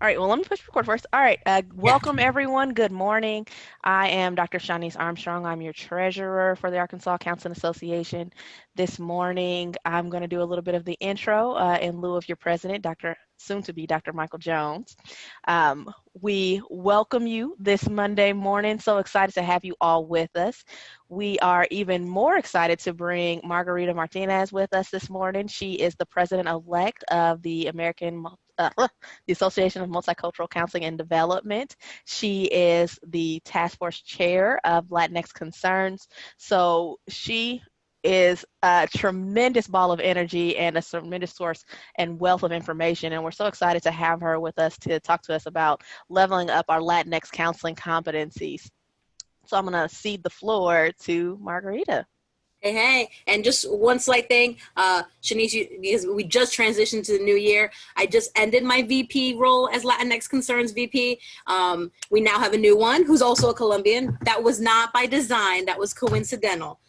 All right, well, let me push record first. All right, Yeah. welcome everyone. Good morning. I am Dr. Shanice Armstrong. I'm your treasurer for the Arkansas Counseling Association. This morning, I'm going to do a little bit of the intro in lieu of your president, Dr. soon to be Dr. Michael Jones. We welcome you this Monday morning. So excited to have you all with us. We are even more excited to bring Margarita Martinez with us this morning. She is the president-elect of the the Association of Multicultural Counseling and Development. She is the task force chair of Latinx Concerns. So she is a tremendous ball of energy and a tremendous source and wealth of information. And we're so excited to have her with us to talk to us about leveling up our Latinx counseling competencies. So I'm going to cede the floor to Margarita. Hey, hey. And just one slight thing, Shanice, because we just transitioned to the new year, I just ended my VP role as Latinx Concerns VP. We now have a new one who's also a Colombian. That was not by design, that was coincidental.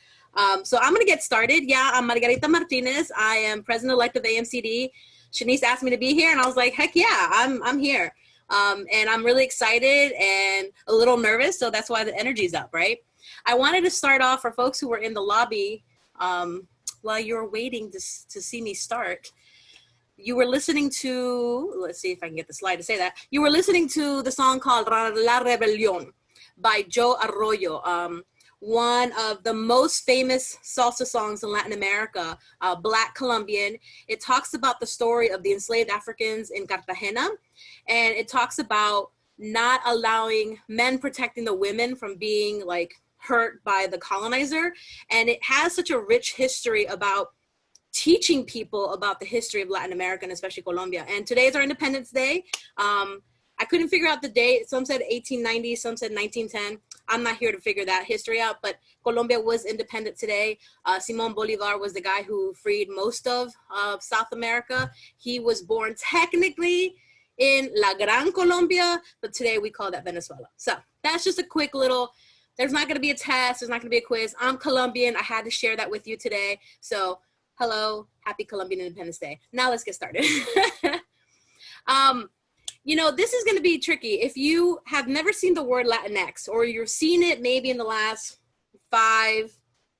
So I'm going to get started. Yeah, I'm Margarita Martinez. I am president-elect of AMCD. Shanice asked me to be here, and I was like, heck yeah, I'm here. And I'm really excited and a little nervous, so that's why the energy's up, right? I wanted to start off for folks who were in the lobby while you were waiting to see me start. You were listening to, let's see if I can get the slide to say that. You were listening to the song called La Rebelión by Joe Arroyo, one of the most famous salsa songs in Latin America, Black Colombian. It talks about the story of the enslaved Africans in Cartagena, and it talks about not allowing men protecting the women from being like hurt by the colonizer. And it has such a rich history about teaching people about the history of Latin America and especially Colombia. And today is our Independence Day. I couldn't figure out the date. Some said 1890, some said 1910. I'm not here to figure that history out, but Colombia was independent today. Simon Bolivar was the guy who freed most of South America. He was born technically in La Gran Colombia, but today we call that Venezuela. So that's just a quick little, there's not gonna be a test, there's not gonna be a quiz. I'm Colombian, I had to share that with you today. So hello, happy Colombian Independence Day. Now let's get started. This is going to be tricky. If you have never seen the word Latinx, or you've seen it maybe in the last 5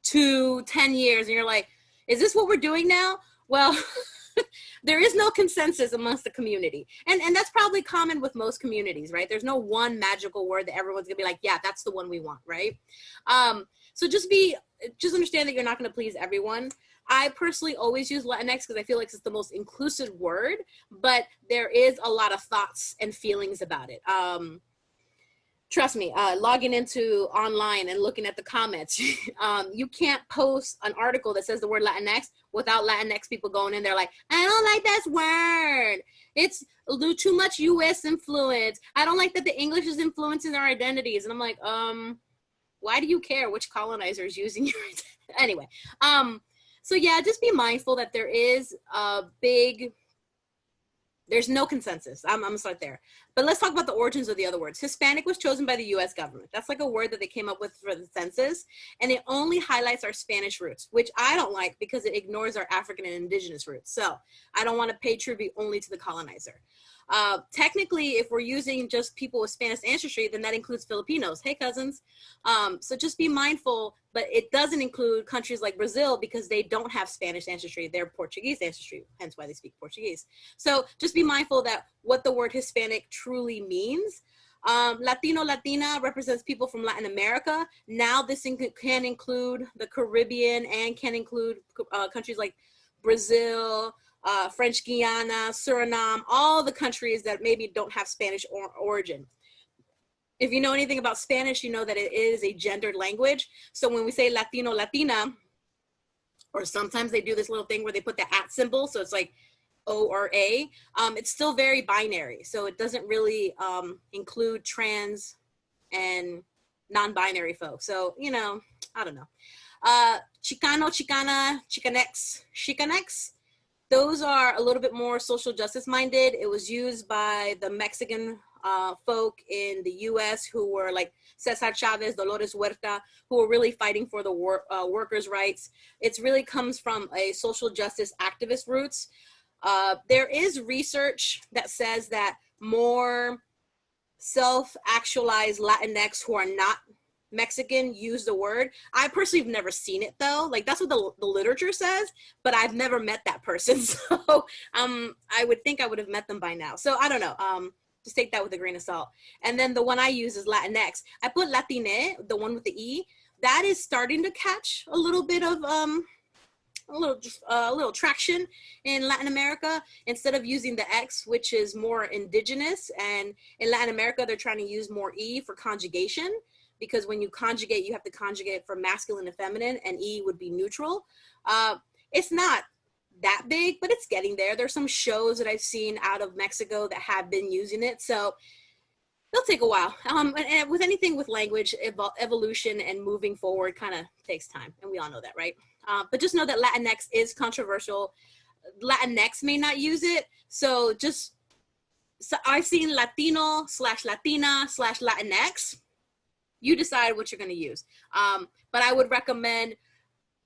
to 10 years, and you're like, is this what we're doing now? Well, there is no consensus amongst the community. And that's probably common with most communities, right? There's no one magical word that everyone's going to be like, yeah, that's the one we want, right? So just understand that you're not going to please everyone. I personally always use Latinx because I feel like it's the most inclusive word, but there is a lot of thoughts and feelings about it. Trust me, logging into online and looking at the comments, you can't post an article that says the word Latinx without Latinx people going in there like, I don't like this word. It's too much US influence. I don't like that the English is influencing our identities. And I'm like, why do you care which colonizer is using your identity? Anyway, so yeah, just be mindful that there's no consensus. I'm gonna start there. But let's talk about the origins of the other words. Hispanic was chosen by the US government. That's like a word that they came up with for the census. And it only highlights our Spanish roots, which I don't like because it ignores our African and indigenous roots. So I don't want to pay tribute only to the colonizer. Technically, if we're using just people with Spanish ancestry, then that includes Filipinos. Hey, cousins. So just be mindful, but it doesn't include countries like Brazil because they don't have Spanish ancestry. They're Portuguese ancestry, hence why they speak Portuguese. So just be mindful that what the word Hispanic truly means. Latino, Latina represents people from Latin America. Now this can include the Caribbean and can include countries like Brazil, French Guiana, Suriname, all the countries that maybe don't have Spanish origin. If you know anything about Spanish, you know that it is a gendered language. So when we say Latino, Latina, or sometimes they do this little thing where they put the at symbol, so it's like O or A, it's still very binary. So it doesn't really include trans and non-binary folks. So, I don't know. Chicano, Chicana, Chicanx, Chicanx, those are a little bit more social justice minded. It was used by the Mexican folk in the US who were like Cesar Chavez, Dolores Huerta, who were really fighting for the workers' rights. It really comes from a social justice activist roots. There is research that says that more self-actualized Latinx who are not Mexican use the word. I personally have never seen it though. Like that's what the literature says, but I've never met that person. So I would think I would have met them by now. So I don't know. Just take that with a grain of salt. And then the one I use is Latinx. I put Latine, the one with the E. That is starting to catch a little bit of a little traction in Latin America, instead of using the X, which is more indigenous. And in Latin America, they're trying to use more E for conjugation, because when you conjugate, you have to conjugate for masculine and feminine, and E would be neutral. It's not that big, but it's getting there. There's some shows that I've seen out of Mexico that have been using it. So it'll take a while. And with anything with language, evolution and moving forward kind of takes time. And we all know that, right? But just know that Latinx is controversial. Latinx may not use it. So I've seen Latino / Latina / Latinx. You decide what you're going to use. But I would recommend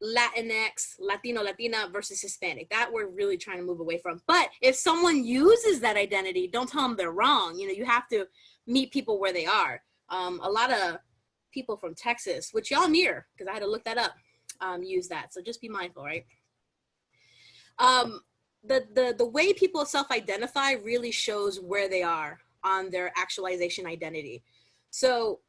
Latinx, Latino, Latina versus Hispanic. That we're really trying to move away from. But if someone uses that identity, don't tell them they're wrong. You know, you have to meet people where they are. A lot of people from Texas, which y'all near, because I had to look that up, use that. So just be mindful, right? The way people self-identify really shows where they are on their actualization identity. So,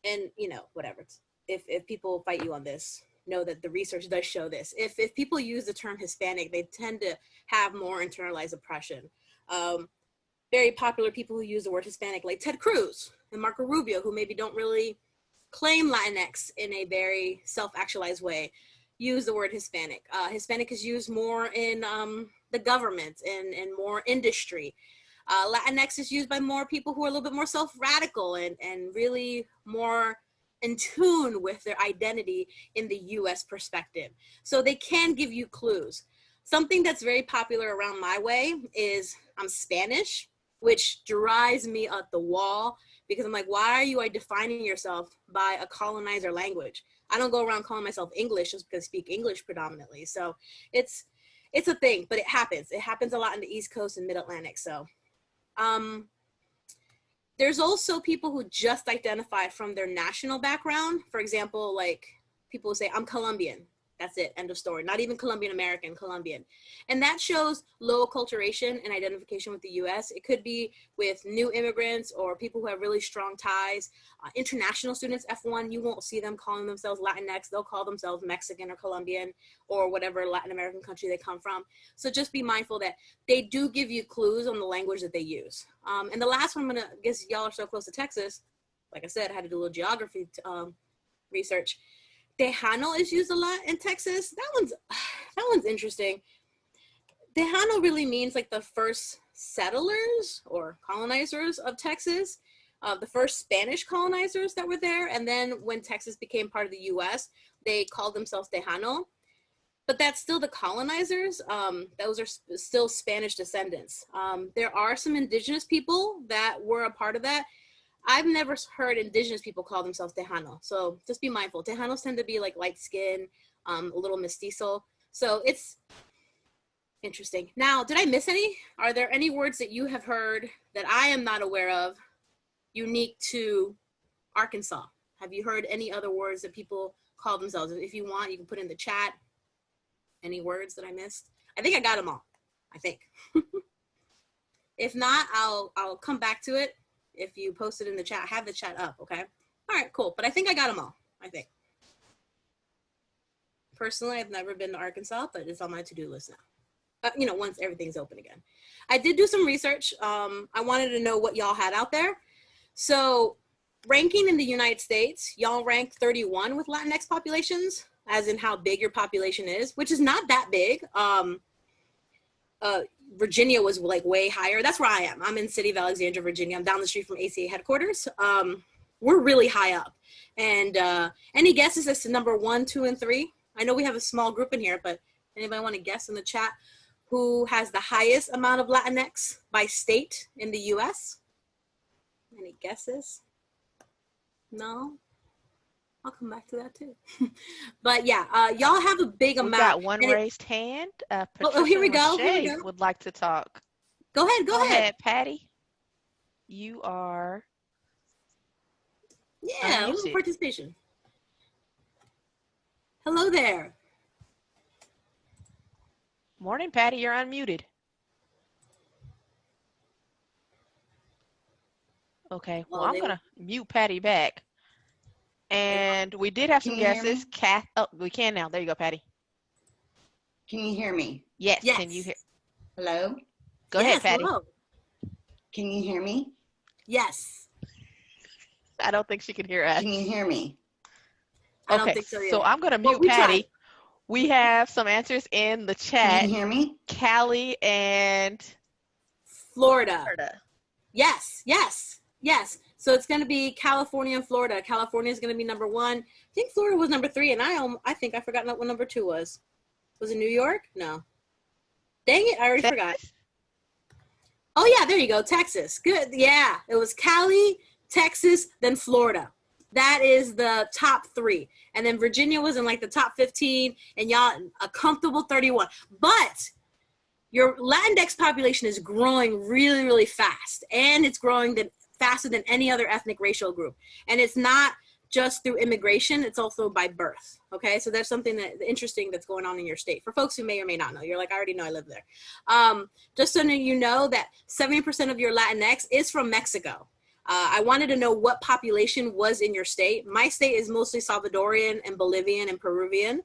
and you know, whatever. If people fight you on this, know that the research does show this. If people use the term Hispanic, they tend to have more internalized oppression. Very popular people who use the word Hispanic, like Ted Cruz and Marco Rubio, who maybe don't really claim Latinx in a very self-actualized way, use the word Hispanic. Hispanic is used more in the government and more industry. Latinx is used by more people who are a little bit more self-radical and really more in tune with their identity in the US perspective. So they can give you clues. Something that's very popular around my way is I'm Spanish, which drives me up the wall, because I'm like, why are you defining yourself by a colonizer language? I don't go around calling myself English just because I speak English predominantly. So it's a thing, but it happens. It happens a lot in the East Coast and Mid-Atlantic. So there's also people who just identify from their national background. For example, like people will say, I'm Colombian. That's it, end of story. Not even Colombian American, Colombian. And that shows low acculturation and identification with the US. It could be with new immigrants or people who have really strong ties. International students, F1, you won't see them calling themselves Latinx. They'll call themselves Mexican or Colombian or whatever Latin American country they come from. So just be mindful that they do give you clues on the language that they use. And the last one, I guess y'all are so close to Texas. Like I said, I had to do a little geography research. Tejano is used a lot in Texas. That one's interesting. Tejano really means like the first settlers or colonizers of Texas, the first Spanish colonizers that were there. And then when Texas became part of the US, they called themselves Tejano. But that's still the colonizers. Those are still Spanish descendants. There are some indigenous people that were a part of that. I've never heard indigenous people call themselves Tejano. So just be mindful. Tejanos tend to be like light skin, a little mestizo. So it's interesting. Now, did I miss any? Are there any words that you have heard that I am not aware of unique to Arkansas? Have you heard any other words that people call themselves? If you want, you can put in the chat any words that I missed. I think I got them all, I think. If not, I'll come back to it. If you post it in the chat, have the chat up, okay? All right, cool. But I think I got them all, I think. Personally, I've never been to Arkansas, but it's on my to-do list now. Once everything's open again. I did do some research. I wanted to know what y'all had out there. So ranking in the United States, y'all rank 31 with Latinx populations, as in how big your population is, which is not that big. Virginia was like way higher. That's where I am. I'm in the city of Alexandria, Virginia. I'm down the street from ACA headquarters. We're really high up. And any guesses as to number 1, 2, and 3? I know we have a small group in here, but anybody want to guess in the chat who has the highest amount of Latinx by state in the US? Any guesses? No? I'll come back to that too. But yeah, y'all have a big amount. We got one raised hand. Here we go. Would like to talk. Go ahead. Go ahead, Patty. You are Yeah, a little unmuted. participation. Hello there. Morning, Patty. You're unmuted. Okay, well, Oh, I'm gonna mute Patty back. they And we did have Can some you hear guesses. me? Kath, oh, we can now. There you go, Patty. Can you hear me? Yes, can you yes. hear? Hello? Go ahead, Yes, Patty. hello. Can you hear me? Yes. I don't think she can hear us. Can you hear me? I don't Okay, think so so either. I'm gonna But mute we tried. Patty. We have some answers in the Can you chat. hear me? Callie and Florida. Florida. Yes, yes, yes. So it's going to be California and Florida. California is going to be number 1. I think Florida was number 3, and I think I forgot what number 2 was. Was it New York? No. Dang it, I already forgot. Texas? Oh yeah, there you go, Texas. Good. Yeah, it was Cali, Texas, then Florida. That is the top 3. And then Virginia was in like the top 15, and y'all a comfortable 31. But your Latinx population is growing really, really fast, and it's growing faster than any other ethnic racial group. And it's not just through immigration, it's also by birth. Okay, so there's something interesting that's going on in your state. For folks who may or may not know, you're like, I already know, I live there. Just so you know that 70% of your Latinx is from Mexico. I wanted to know what population was in your state. My state is mostly Salvadorian and Bolivian and Peruvian.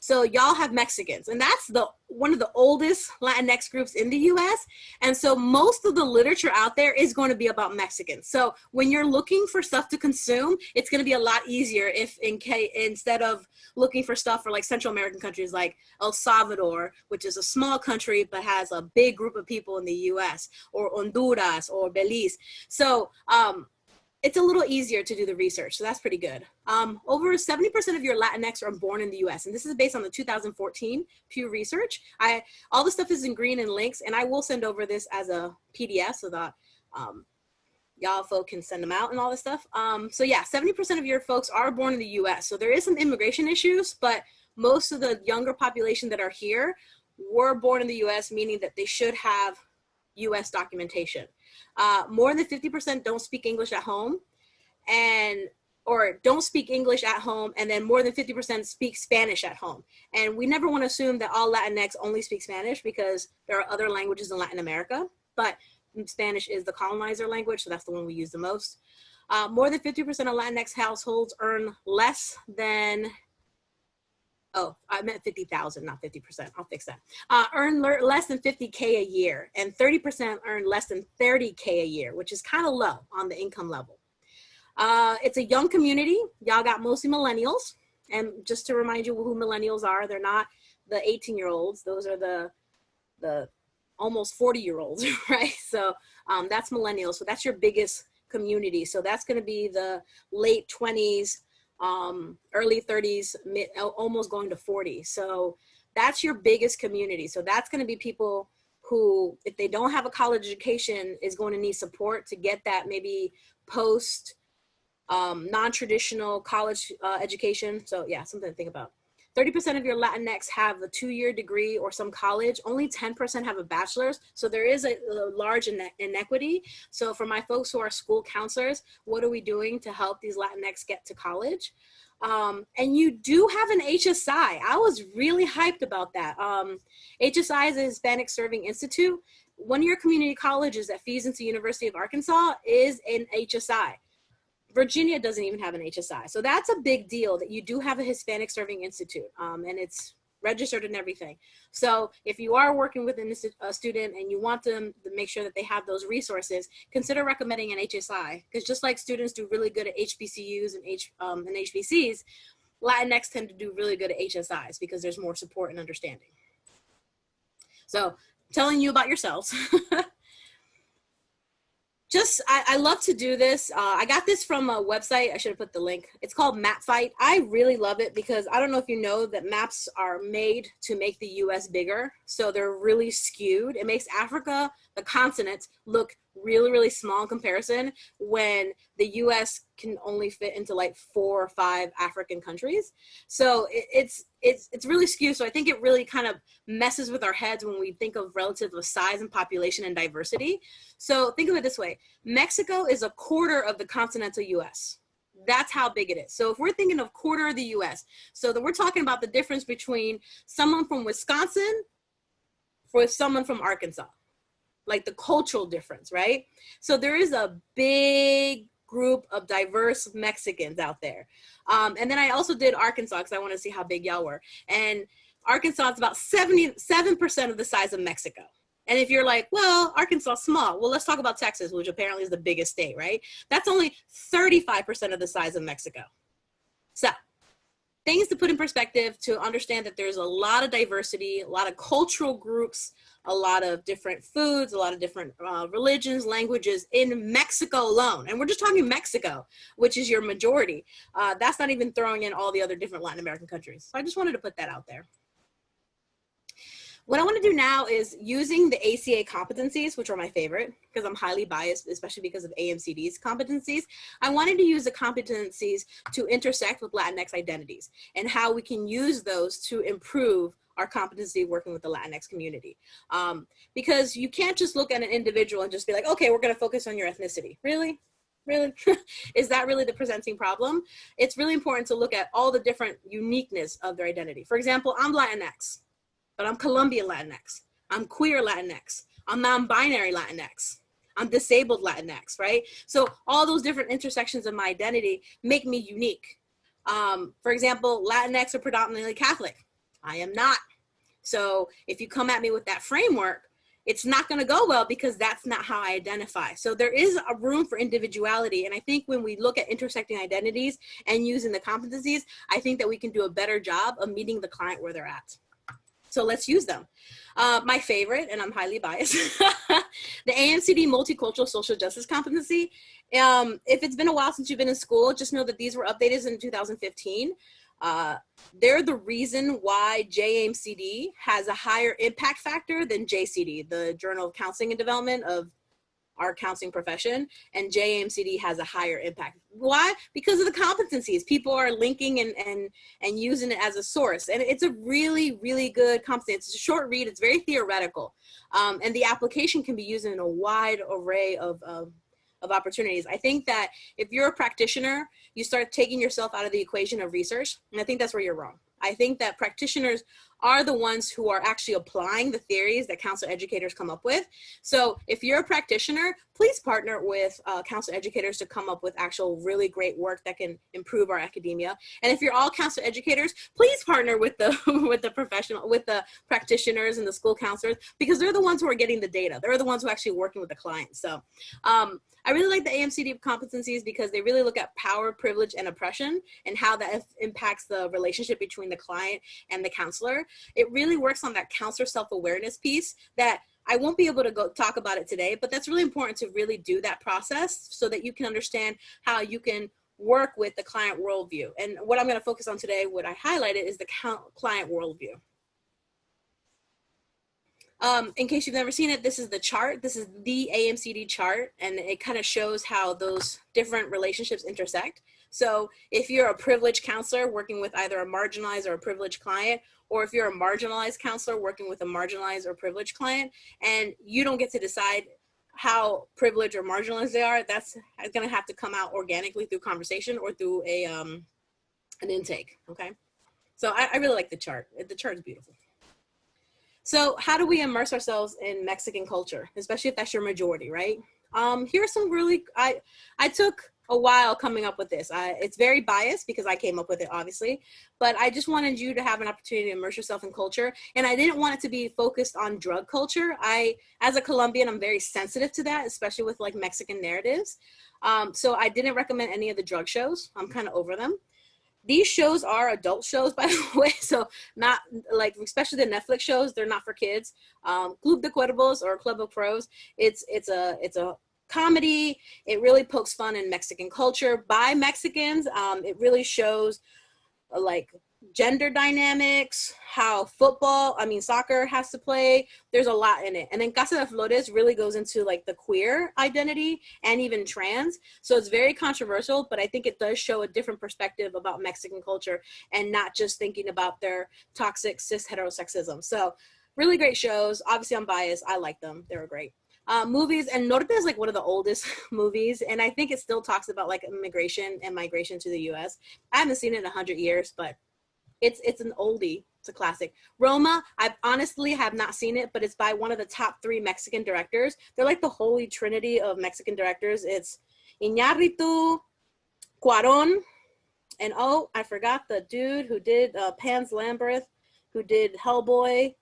So y'all have Mexicans, and that's one of the oldest Latinx groups in the U.S. And so most of the literature out there is going to be about Mexicans. So when you're looking for stuff to consume, it's going to be a lot easier if instead of looking for stuff for like Central American countries like El Salvador, which is a small country but has a big group of people in the U.S., or Honduras or Belize. So it's a little easier to do the research, so that's pretty good. Over 70% of your Latinx are born in the U.S., and this is based on the 2014 Pew Research. All the stuff is in green and links, and I will send over this as a PDF so that y'all folk can send them out and all this stuff. So yeah, 70% of your folks are born in the U.S., so there is some immigration issues, but most of the younger population that are here were born in the U.S., meaning that they should have U.S. documentation. More than 50% don't speak English at home, or don't speak English at home, and then more than 50% speak Spanish at home. And we never want to assume that all Latinx only speak Spanish, because there are other languages in Latin America, but Spanish is the colonizer language, so that's the one we use the most. More than 50% of Latinx households earn less than, oh, I meant 50,000, not 50%. I'll fix that. Earn less than 50K a year, and 30% earn less than 30K a year, which is kind of low on the income level. It's a young community. Y'all got mostly millennials. And just to remind you who millennials are, they're not the 18-year-olds. Those are the almost 40-year-olds, right? So that's millennials. So that's your biggest community. So that's going to be the late 20s, early 30s, almost going to 40. So that's your biggest community. So that's going to be people who, if they don't have a college education, is going to need support to get that maybe post non-traditional college education. So yeah, something to think about. 30% of your Latinx have a 2-year degree or some college. Only 10% have a bachelor's. So there is a large inequity. So for my folks who are school counselors, what are we doing to help these Latinx get to college? And you do have an HSI. I was really hyped about that. HSI is a Hispanic Serving Institute. One of your community colleges that feeds into University of Arkansas is an HSI. Virginia doesn't even have an HSI. So that's a big deal that you do have a Hispanic Serving Institute, and it's registered and everything. So if you are working with a student and you want them to make sure that they have those resources, consider recommending an HSI, because just like students do really good at HBCUs and HBCs, Latinx tend to do really good at HSIs because there's more support and understanding. So telling you about yourselves. I love to do this. I got this from a website. I should have put the link. It's called MapFight. I really love it because I don't know if you know that maps are made to make the U.S. bigger. So they're really skewed. It makes Africa, the continent, look really, really small in comparison when the US can only fit into like 4 or 5 African countries. So it's really skewed. So I think it really kind of messes with our heads when we think of relative of size and population and diversity. So think of it this way. Mexico is a quarter of the continental US. That's how big it is. So if we're thinking of quarter of the US, so that we're talking about the difference between someone from Wisconsin for someone from Arkansas, like the cultural difference, right? So there is a big group of diverse Mexicans out there. And then I also did Arkansas because I want to see how big y'all were. And Arkansas is about 77% of the size of Mexico. And if you're like, well, Arkansas is small. Well, let's talk about Texas, which apparently is the biggest state, right? That's only 35% of the size of Mexico. So things to put in perspective to understand that there's a lot of diversity, a lot of cultural groups, a lot of different foods, a lot of different religions, languages in Mexico alone. And we're just talking Mexico, which is your majority. That's not even throwing in all the other different Latin American countries. So I just wanted to put that out there. What I want to do now is using the ACA competencies, which are my favorite because I'm highly biased, especially because of AMCD's competencies. I wanted to use the competencies to intersect with Latinx identities and how we can use those to improve our competency working with the Latinx community. Because you can't just look at an individual and just be like, okay, we're going to focus on your ethnicity. Really? Really? Is that really the presenting problem? It's really important to look at all the different uniqueness of their identity. For example, I'm Latinx. But I'm Colombian Latinx, I'm queer Latinx, I'm non-binary Latinx, I'm disabled Latinx, right? So all those different intersections of my identity make me unique. For example, Latinx are predominantly Catholic. I am not. So if you come at me with that framework, it's not gonna go well because that's not how I identify. So there is a room for individuality. And I think when we look at intersecting identities and using the competencies, I think that we can do a better job of meeting the client where they're at. So let's use them. My favorite, and I'm highly biased, the AMCD Multicultural Social Justice Competency. If it's been a while since you've been in school, just know that these were updated in 2015. They're the reason why JAMCD has a higher impact factor than JCD, the Journal of Counseling and Development of our counseling profession, and JAMCD has a higher impact. Why? Because of the competencies. People are linking and using it as a source. And it's a really, really good competency. It's a short read. It's very theoretical. And the application can be used in a wide array of opportunities. I think that if you're a practitioner, you start taking yourself out of the equation of research. And I think that's where you're wrong. I think that practitioners are the ones who are actually applying the theories that counselor educators come up with. So if you're a practitioner, please partner with counselor educators to come up with actual really great work that can improve our academia. And if you're all counselor educators, please partner with the with the practitioners and the school counselors, because they're the ones who are getting the data. They're the ones who are actually working with the clients. So I really like the AMCD competencies because they really look at power, privilege, and oppression and how that impacts the relationship between the client and the counselor. It really works on that counselor self-awareness piece that I won't be able to go talk about it today, but that's really important to really do that process so that you can understand how you can work with the client worldview. And what I'm going to focus on today, what I highlighted, is the client worldview. In case you've never seen it, this is the chart. This is the AMCD chart, and it kind of shows how those different relationships intersect. So if you're a privileged counselor working with either a marginalized or a privileged client, or if you're a marginalized counselor working with a marginalized or privileged client, and you don't get to decide how privileged or marginalized they are, that's going to have to come out organically through conversation or through a an intake, okay? So I really like the chart. The chart is beautiful. So how do we immerse ourselves in Mexican culture, especially if that's your majority, right? Here are some really, I took a while coming up with this. It's very biased because I came up with it, obviously, but I just wanted you to have an opportunity to immerse yourself in culture. And I didn't want it to be focused on drug culture. As a Colombian, I'm very sensitive to that, especially with like Mexican narratives. So I didn't recommend any of the drug shows. I'm kind of over them. These shows are adult shows, by the way, so not like, especially the Netflix shows, they're not for kids. Club de Cuervos or Club of Pros, it's a comedy. It really pokes fun in Mexican culture by Mexicans. It really shows like gender dynamics, how soccer has to play. There's a lot in it. And then Casa de Flores really goes into like the queer identity and even trans. So it's very controversial, but I think it does show a different perspective about Mexican culture and not just thinking about their toxic cis heterosexism. So really great shows. Obviously I'm biased. I like them. They were great. Movies, and Norte is like one of the oldest movies, and I think it still talks about like immigration and migration to the US. I haven't seen it in 100 years, but it's an oldie. It's a classic. Roma, I honestly have not seen it, but it's by one of the top 3 Mexican directors. They're like the holy trinity of Mexican directors. It's Iñárritu, Cuarón, and oh, I forgot the dude who did Pan's Labyrinth, who did Hellboy,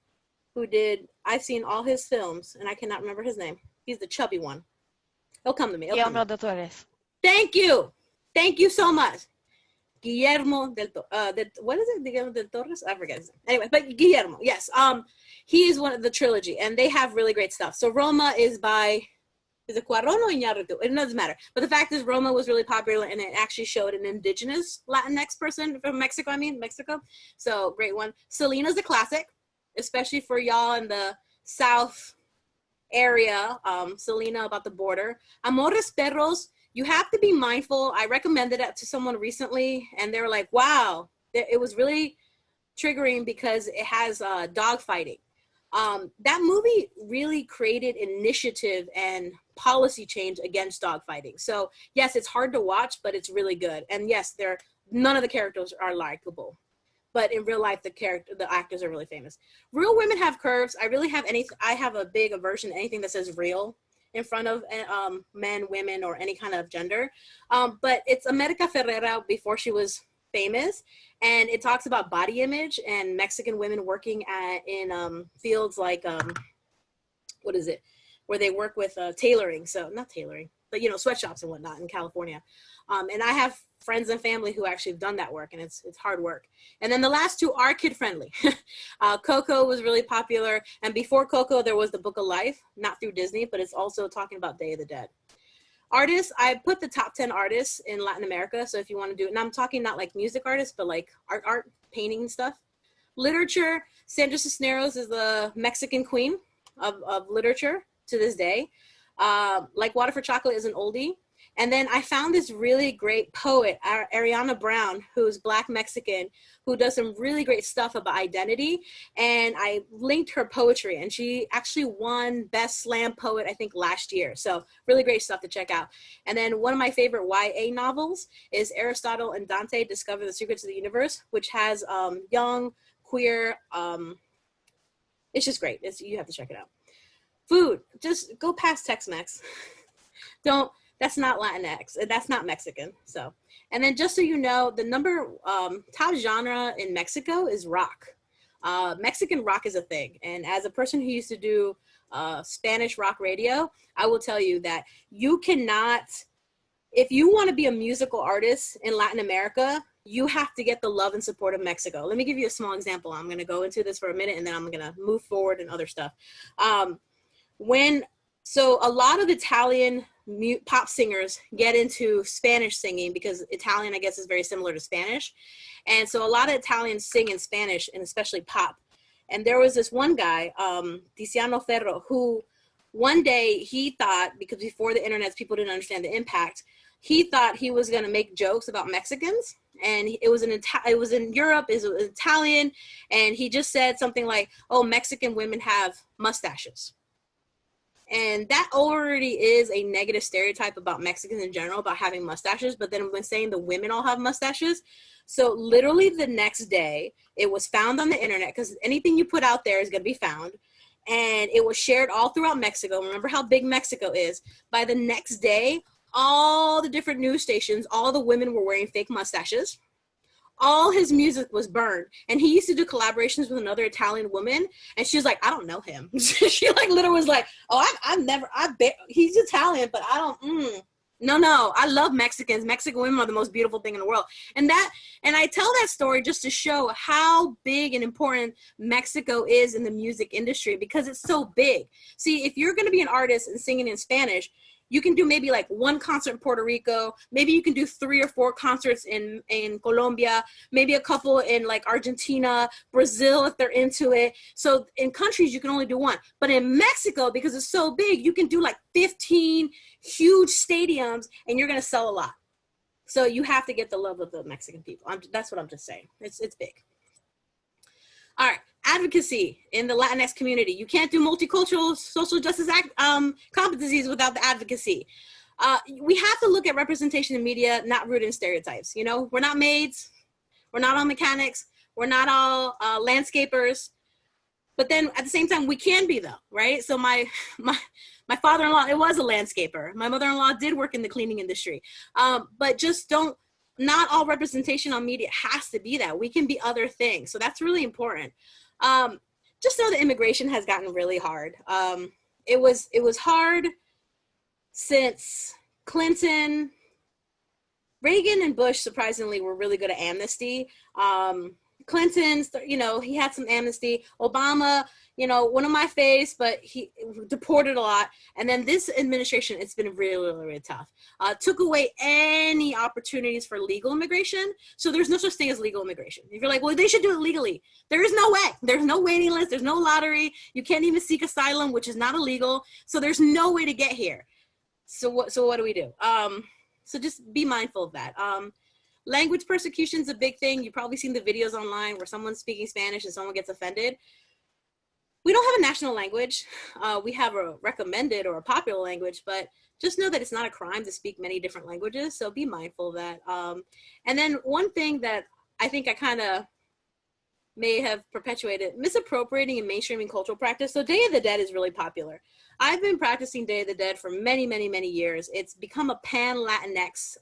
I've seen all his films, and I cannot remember his name. He's the chubby one. He'll come to me. Guillermo del Toro. Thank you. Thank you so much. Guillermo del what is it? Guillermo del Torres? I forget his name. Anyway, but Guillermo, yes. He is one of the trilogy, and they have really great stuff. So Roma is it Cuarón or Iñárritu? It doesn't matter. But the fact is, Roma was really popular, and it actually showed an indigenous Latinx person from Mexico. Mexico. So great one. Selena's a classic, especially for y'all in the South area. Selena about the border. Amores Perros. You have to be mindful. I recommended it to someone recently, and they were like, wow, it was really triggering because it has dog fighting. That movie really created initiative and policy change against dog fighting. So yes, it's hard to watch, but it's really good. And yes, none of the characters are likable, but in real life, the actors are really famous. Real Women Have Curves. I have a big aversion to anything that says real in front of men, women, or any kind of gender. But it's America Ferrera before she was famous, and it talks about body image and Mexican women working in fields like, what is it, where they work with tailoring. So not tailoring, but sweatshops and whatnot in California. And I have friends and family who actually have done that work, and it's hard work. And then the last 2 are kid friendly. Coco was really popular, and before Coco there was The Book of Life, not through Disney, but it's also talking about Day of the Dead. Artists, I put the top 10 artists in Latin America, so if you want to do it, and I'm talking not like music artists, but like art, painting and stuff. Literature, Sandra Cisneros is the Mexican queen of literature to this day. Like Water for Chocolate is an oldie. And then I found this really great poet, Ariana Brown, who's Black Mexican, who does some really great stuff about identity. And I linked her poetry, and she actually won Best Slam Poet, I think, last year. So really great stuff to check out. And then one of my favorite YA novels is Aristotle and Dante Discover the Secrets of the Universe, which has young, queer, it's just great. You have to check it out. Food, just go past Tex-Mex. That's not Latinx. That's not Mexican. So, and then just so you know, the top genre in Mexico is rock. Mexican rock is a thing. And as a person who used to do Spanish rock radio, I will tell you that you cannot, if you want to be a musical artist in Latin America, you have to get the love and support of Mexico. Let me give you a small example. I'm going to go into this for a minute, and then I'm going to move forward and other stuff. So a lot of Italian pop singers get into Spanish singing because Italian, I guess, is very similar to Spanish. And so a lot of Italians sing in Spanish, and especially pop. And there was this one guy, Tiziano Ferro, who one day he thought, because before the internet, people didn't understand the impact, he thought he was going to make jokes about Mexicans. And it was in Europe, it was Italian. And he just said something like, oh, Mexican women have mustaches. And that already is a negative stereotype about Mexicans in general, about having mustaches. But then when saying the women all have mustaches, so literally the next day, it was found on the internet, because anything you put out there is going to be found. And it was shared all throughout Mexico. Remember how big Mexico is. By the next day, all the different news stations, all the women were wearing fake mustaches. All his music was burned. And he used to do collaborations with another Italian woman. And she was like, I don't know him. She like literally was like, oh, he's Italian, but I don't, No, I love Mexicans. Mexican women are the most beautiful thing in the world. And I tell that story just to show how big and important Mexico is in the music industry, because it's so big. See, if you're going to be an artist and singing in Spanish, You can do maybe like one concert in Puerto Rico. Maybe you can do 3 or 4 concerts in Colombia, maybe a couple in like Argentina, Brazil, if they're into it. So in countries, you can only do one. But in Mexico, because it's so big, you can do like 15 huge stadiums and you're going to sell a lot. So you have to get the love of the Mexican people. That's what I'm just saying. It's big. All right, advocacy in the Latinx community. You can't do multicultural social justice competencies without the advocacy. We have to look at representation in media, not root in stereotypes. You know, we're not maids, we're not all mechanics, we're not all landscapers, but then at the same time, we can be though, right? So my father-in-law, it was a landscaper. My mother-in-law did work in the cleaning industry, but just not all representation on media has to be that. We can be other things. So that's really important. Just know that immigration has gotten really hard. It was hard since Clinton. Reagan and Bush, surprisingly, were really good at amnesty. Clinton, you know, he had some amnesty. Obama, you know, one of my faves, but he deported a lot. And then this administration, it's been really, really tough. Took away any opportunities for legal immigration. So there's no such thing as legal immigration. If you're like, well, they should do it legally. There is no way. There's no waiting list. There's no lottery. You can't even seek asylum, which is not illegal. So there's no way to get here. So what do we do? So just be mindful of that. Language persecution is a big thing. You've probably seen the videos online where someone's speaking Spanish and someone gets offended. We don't have a national language. We have a recommended or a popular language, but just know that it's not a crime to speak many different languages. So be mindful of that. And then one thing that I think I kind of may have perpetuated, misappropriating and mainstreaming cultural practice. So Day of the Dead is really popular. I've been practicing Day of the Dead for many, many, many years. It's become a pan-Latinx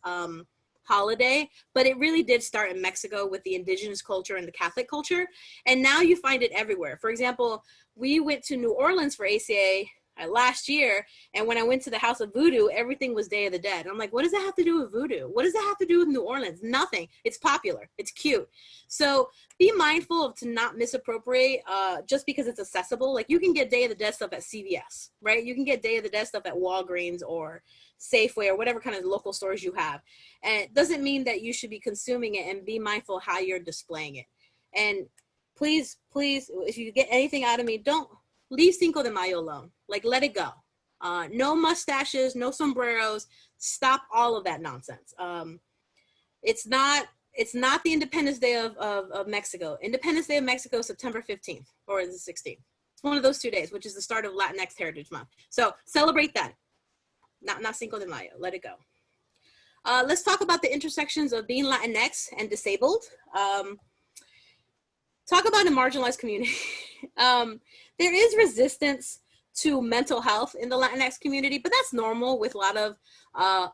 holiday, but it really did start in Mexico with the indigenous culture and the Catholic culture. And now you find it everywhere. For example, we went to New Orleans for ACA last year, and when I went to the House of Voodoo, everything was Day of the Dead. And I'm like, what does that have to do with voodoo? What does that have to do with New Orleans? Nothing. It's popular. It's cute. So be mindful of to not misappropriate just because it's accessible. Like you can get Day of the Dead stuff at CVS, right? You can get Day of the Dead stuff at Walgreens or Safeway or whatever kind of local stores you have. And it doesn't mean that you should be consuming it, and be mindful how you're displaying it. And please, if you get anything out of me, don't leave Cinco de Mayo alone. Like, let it go. No mustaches, no sombreros. Stop all of that nonsense. It's not the Independence Day of Mexico. Independence Day of Mexico is September 15th or the 16th. It's one of those 2 days, which is the start of Latinx Heritage Month. So celebrate that. Not Cinco de Mayo. Let it go. Let's talk about the intersections of being Latinx and disabled. Talk about a marginalized community. There is resistance to mental health in the Latinx community, but that's normal with a lot of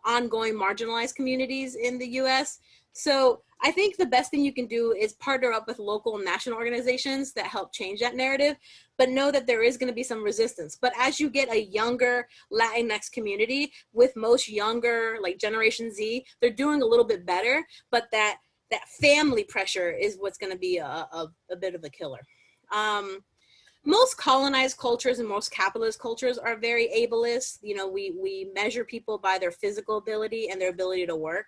ongoing marginalized communities in the US. So I think the best thing you can do is partner up with local and national organizations that help change that narrative, but know that there is going to be some resistance. But as you get a younger Latinx community, with most younger, like Generation Z, they're doing a little bit better, but that family pressure is what's going to be a bit of a killer. Most colonized cultures and most capitalist cultures are very ableist. You know, we measure people by their physical ability and their ability to work.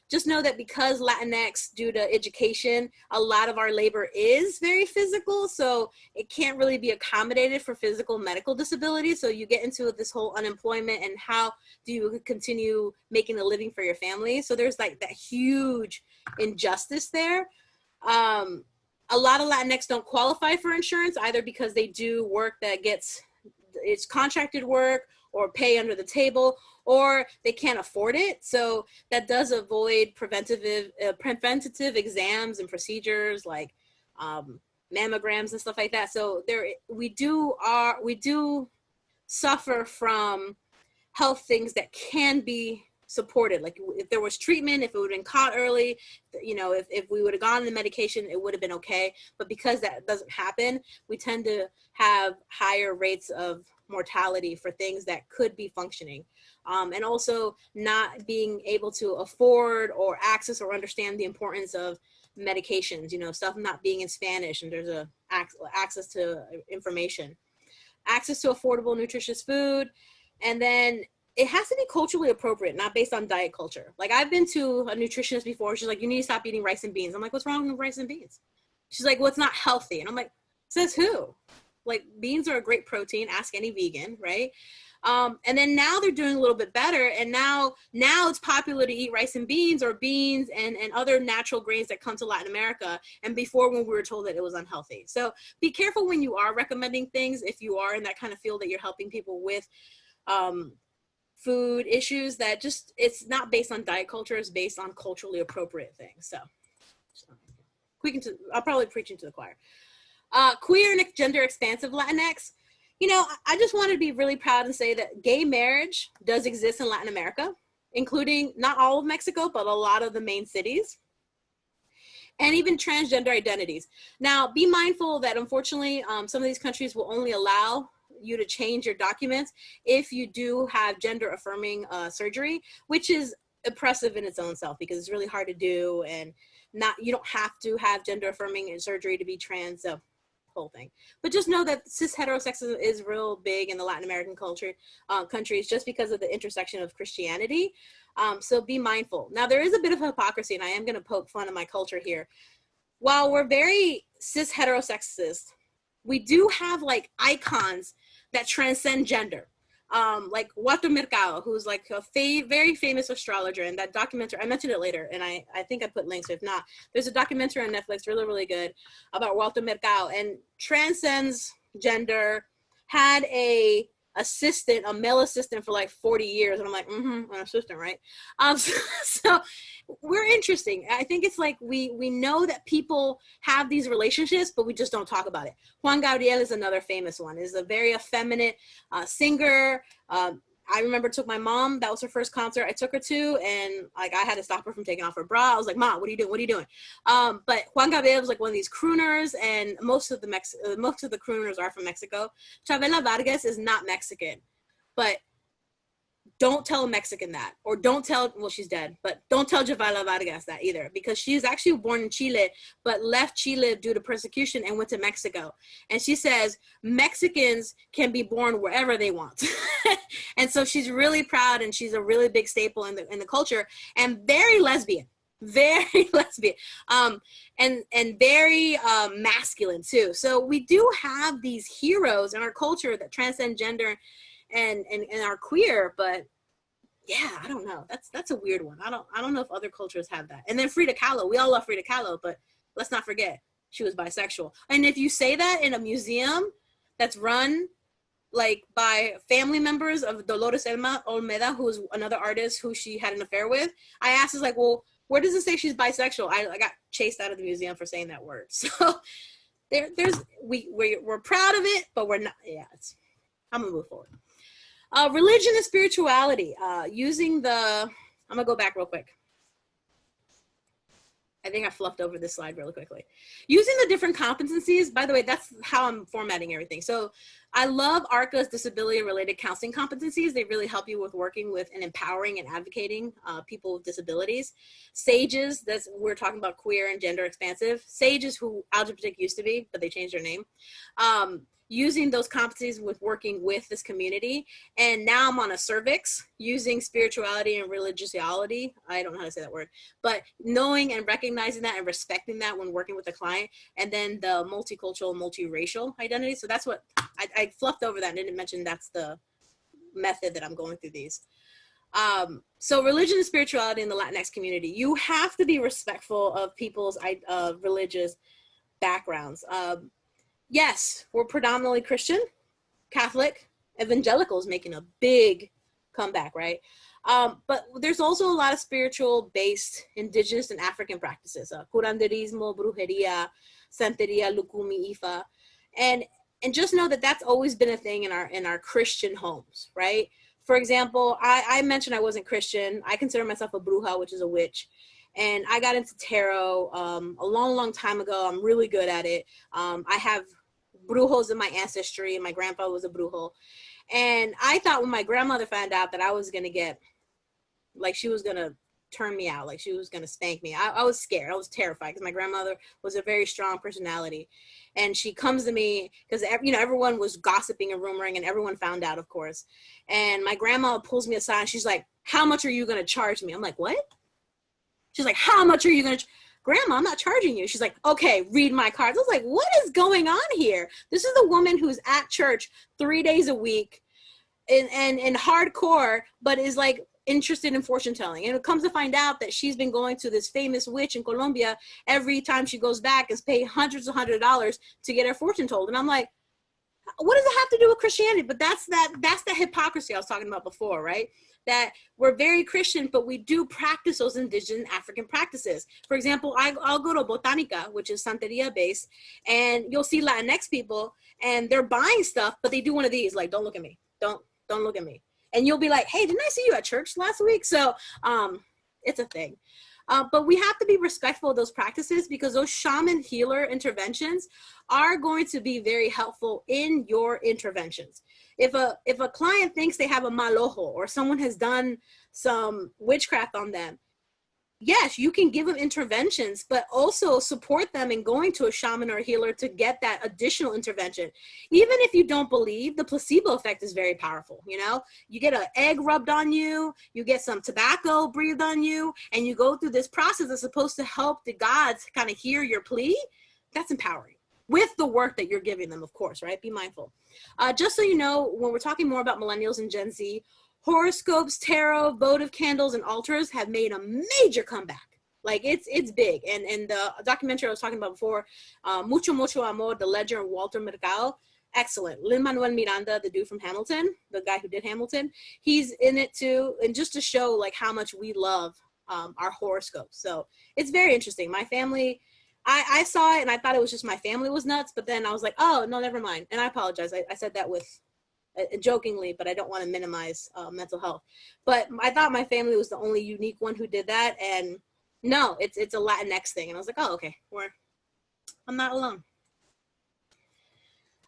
Just know that because Latinx, due to education, a lot of our labor is very physical, so it can't really be accommodated for physical medical disability. So you get into this whole unemployment and how do you continue making a living for your family? So there's like that huge injustice there. A lot of Latinx don't qualify for insurance either because they do work that it's contracted work or pay under the table, or they can't afford it. So that does avoid preventative exams and procedures like mammograms and stuff like that. So we do suffer from health things that can be supported. Like if there was treatment, if it would have been caught early, you know, if we would have gone the medication, it would have been okay. But because that doesn't happen, we tend to have higher rates of mortality for things that could be functioning. And also not being able to afford or access or understand the importance of medications, you know, stuff not being in Spanish and there's access to information. Access to affordable, nutritious food. And then it has to be culturally appropriate, not based on diet culture. Like I've been to a nutritionist before. She's like, you need to stop eating rice and beans. I'm like, what's wrong with rice and beans? She's like, well, it's not healthy. And I'm like, says who? Like beans are a great protein. Ask any vegan, right? And then now they're doing a little bit better. And now it's popular to eat rice and beans or beans and other natural grains that come to Latin America. And before when we were told that it was unhealthy. So be careful when you are recommending things, if you are in that kind of field that you're helping people with food issues, that just, it's not based on diet culture, it's based on culturally appropriate things. So I'll probably preach into the choir. Queer and gender expansive Latinx. You know, I just want to be really proud and say that gay marriage does exist in Latin America, including not all of Mexico, but a lot of the main cities, and even transgender identities. Now, be mindful that unfortunately, some of these countries will only allow you to change your documents if you do have gender affirming surgery, which is oppressive in its own self because it's really hard to do, and you don't have to have gender affirming surgery to be trans. So whole thing, but just know that cis heterosexism is real big in the Latin American culture countries, just because of the intersection of Christianity. So be mindful. Now there is a bit of hypocrisy, and I am going to poke fun at my culture here. While we're very cis heterosexist, we do have like icons that transcend gender. Like Walter Mercado, who's like a very famous astrologer, and that documentary, I mentioned it later, and I think I put links, if not, there's a documentary on Netflix, really, really good, about Walter Mercado, and transcends gender, had a male assistant for like 40 years, and I'm like, an assistant, right? So we're interesting. I think it's like we know that people have these relationships, but we just don't talk about it. Juan Gabriel is another famous one. Is a very effeminate singer. I remember took my mom, that was her first concert I took her to, and like I had to stop her from taking off her bra. I was like, Mom, what are you doing? What are you doing? But Juan Gabriel was like one of these crooners, and most of the crooners are from Mexico. Chavela Vargas is not Mexican, but don't tell a Mexican that, or don't tell, well, she's dead, but don't tell Chavela Vargas that either, because she is actually born in Chile, but left Chile due to persecution and went to Mexico. And she says Mexicans can be born wherever they want. And so she's really proud, and she's a really big staple in the culture, and very lesbian, and very masculine too. So we do have these heroes in our culture that transcend gender and are queer, but yeah, I don't know. That's a weird one. I don't know if other cultures have that. And then Frida Kahlo, we all love Frida Kahlo, but let's not forget she was bisexual. And if you say that in a museum that's run like by family members of Dolores Olmeda, who is another artist who she had an affair with, I asked, like, well, where does it say she's bisexual? I got chased out of the museum for saying that word. So we're proud of it, but we're not. Yeah, I'm gonna move forward. Religion and spirituality. I'm gonna go back real quick. I think I fluffed over this slide really quickly. Using the different competencies, by the way, that's how I'm formatting everything. So I love ARCA's disability-related counseling competencies. They really help you with working with and empowering and advocating people with disabilities. SAGES, we're talking about queer and gender expansive. SAGES, who Algebra used to be, but they changed their name. Using those competencies with working with this community. And now I'm on a cervix using spirituality and religiosity. I don't know how to say that word, but knowing and recognizing that and respecting that when working with a client. And then the multicultural, multiracial identity. So that's what I fluffed over that and didn't mention that's the method that I'm going through these. So religion and spirituality in the Latinx community, you have to be respectful of people's religious backgrounds. Yes, we're predominantly Christian, Catholic, evangelicals making a big comeback, right? But there's also a lot of spiritual-based indigenous and African practices, curanderismo, brujeria, santeria, lukumi, ifa, and just know that that's always been a thing in our Christian homes, right? For example, I mentioned I wasn't Christian. I consider myself a bruja, which is a witch. And I got into tarot a long, long time ago. I'm really good at it. I have brujos in my ancestry, and my grandfather was a brujo. And I thought when my grandmother found out that I was going to get, like, she was going to turn me out. Like she was going to spank me. I was scared. I was terrified because my grandmother was a very strong personality. And she comes to me because, you know, everyone was gossiping and rumoring and everyone found out, of course. And my grandma pulls me aside and she's like, how much are you going to charge me? I'm like, what? She's like, how much are you going to Grandma, I'm not charging you. She's like, okay, read my cards. I was like, what is going on here? This is the woman who's at church 3 days a week and hardcore, but is like interested in fortune telling. And it comes to find out that she's been going to this famous witch in Colombia every time she goes back is paying hundreds of $100s to get her fortune told. And I'm like, what does it have to do with Christianity? But that's the hypocrisy I was talking about before, right? That we're very Christian, but we do practice those indigenous African practices. For example, I'll go to Botanica, which is Santeria based, and you'll see Latinx people, and they're buying stuff, but they do one of these, like, don't look at me. Don't look at me. And you'll be like, hey, didn't I see you at church last week? So it's a thing. But we have to be respectful of those practices because those shaman healer interventions are going to be very helpful in your interventions. If a client thinks they have a mal ojo or someone has done some witchcraft on them, yes, you can give them interventions, but also support them in going to a shaman or a healer to get that additional intervention. Even if you don't believe, the placebo effect is very powerful. You know, you get an egg rubbed on you, you get some tobacco breathed on you, and you go through this process that's supposed to help the gods kind of hear your plea. That's empowering with the work that you're giving them, of course, right? Be mindful. Just so you know, when we're talking more about millennials and Gen Z, horoscopes, tarot, votive candles, and altars have made a major comeback. Like it's big. And the documentary I was talking about before, Mucho Mucho Amor, The Ledger of Walter Mercado, excellent. Lin-Manuel Miranda, the dude from Hamilton, the guy who did Hamilton, he's in it too. And just to show like how much we love our horoscopes. So it's very interesting. My family, I saw it and I thought it was just my family was nuts, but then I was like, oh, no, never mind. And I apologize. I said that with jokingly, but I don't want to minimize mental health. But I thought my family was the only unique one who did that, and no, it's a Latinx thing. And I was like, oh, okay, I'm not alone.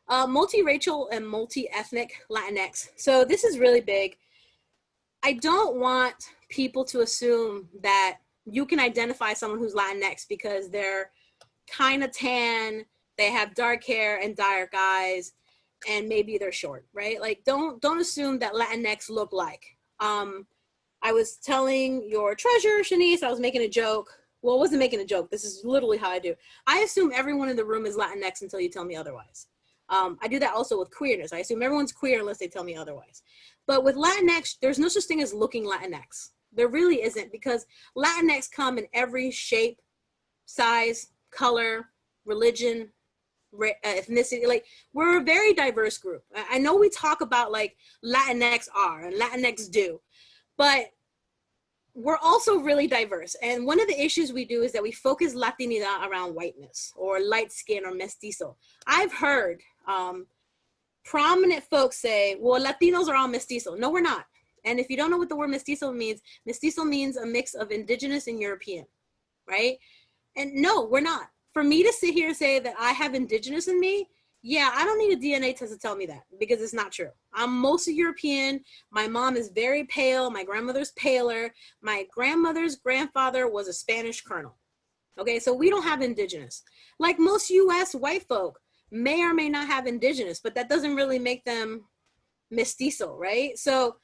Multiracial and multi-ethnic Latinx. So this is really big. I don't want people to assume that you can identify someone who's Latinx because they're kind of tan, they have dark hair and dark eyes, and maybe they're short, right? Like don't assume that Latinx look like. I was telling your treasurer, Shanice, I was making a joke. Well, I wasn't making a joke. This is literally how I do. I assume everyone in the room is Latinx until you tell me otherwise. I do that also with queerness. I assume everyone's queer unless they tell me otherwise. But with Latinx, there's no such thing as looking Latinx. There really isn't, because Latinx come in every shape, size, color, religion, ethnicity. Like we're a very diverse group. I know we talk about like Latinx are and Latinx do, but we're also really diverse. And one of the issues we do is that we focus Latinidad around whiteness or light skin or mestizo. I've heard prominent folks say, well, Latinos are all mestizo. No, we're not. And if you don't know what the word mestizo means a mix of indigenous and European, right? And no, we're not. For me to sit here and say that I have indigenous in me, yeah, I don't need a DNA test to tell me that, because it's not true. I'm mostly European. My mom is very pale. My grandmother's paler. My grandmother's grandfather was a Spanish colonel. Okay, so we don't have indigenous. Like most US white folk may or may not have indigenous, but that doesn't really make them mestizo, right? So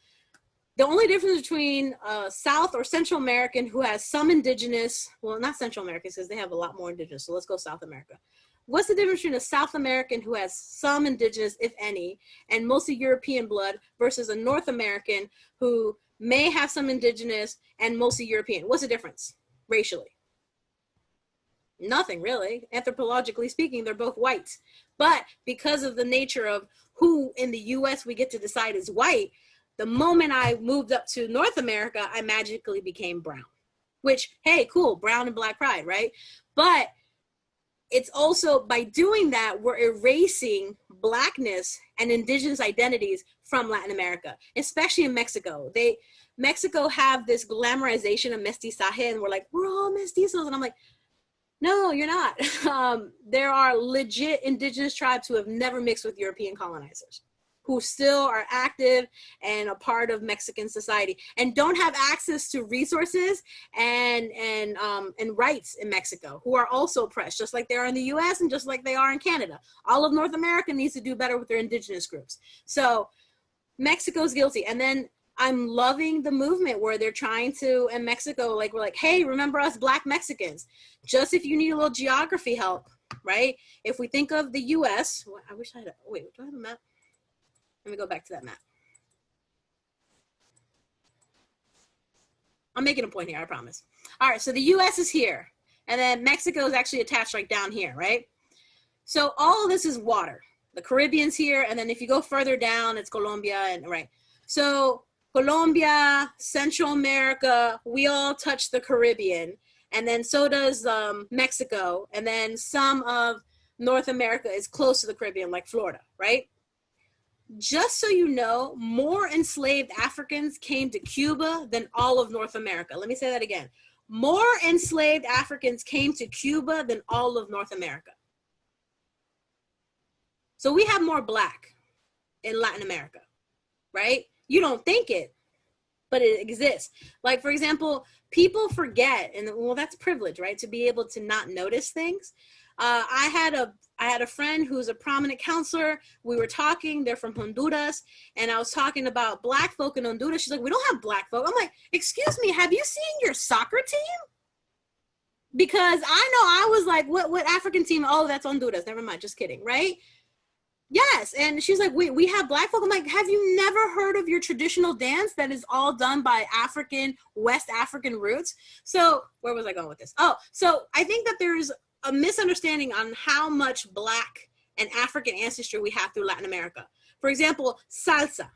the only difference between South or Central American who has some indigenous, well, not Central American because they have a lot more indigenous, so let's go South America. What's the difference between a South American who has some indigenous, if any, and mostly European blood versus a North American who may have some indigenous and mostly European? What's the difference racially? Nothing really. Anthropologically speaking, they're both white. But because of the nature of who in the US we get to decide is white, the moment I moved up to North America, I magically became brown, which, hey, cool, brown and black pride, right? But it's also, by doing that, we're erasing blackness and indigenous identities from Latin America, especially in Mexico. Mexico have this glamorization of mestizaje, and we're like, we're all mestizos. And I'm like, no, you're not. There are legit indigenous tribes who have never mixed with European colonizers. who still are active and a part of Mexican society and don't have access to resources and rights in Mexico, who are also oppressed, just like they are in the US and just like they are in Canada. All of North America needs to do better with their indigenous groups. So Mexico's guilty. And then I'm loving the movement where they're trying to, in Mexico, like, we're like, hey, remember us Black Mexicans, just if you need a little geography help, right? If we think of the US, I wish I had wait, do I have a map? Let me go back to that map. I'm making a point here, I promise. All right, so the US is here, and then Mexico is actually attached like down here, right? So all of this is water. The Caribbean's here, and then if you go further down, it's Colombia, and right. So Colombia, Central America, we all touch the Caribbean, and then so does Mexico, and then some of North America is close to the Caribbean, like Florida, right? Just so you know, more enslaved Africans came to Cuba than all of North America. Let me say that again. More enslaved Africans came to Cuba than all of North America. So we have more Black in Latin America, right? You don't think it, but it exists. Like, for example, people forget, and well, that's privilege, right? To be able to not notice things. I had a friend who's a prominent counselor. We were talking, they're from Honduras, and I was talking about Black folk in Honduras. She's like, we don't have Black folk. I'm like, excuse me, have you seen your soccer team? Because I know I was like, what African team? Oh, that's Honduras. Never mind, just kidding, right? Yes, and she's like, we have Black folk. I'm like, have you never heard of your traditional dance that is all done by West African roots? So where was I going with this? Oh, so I think that there's a misunderstanding on how much Black and African ancestry we have through Latin America. For example, salsa,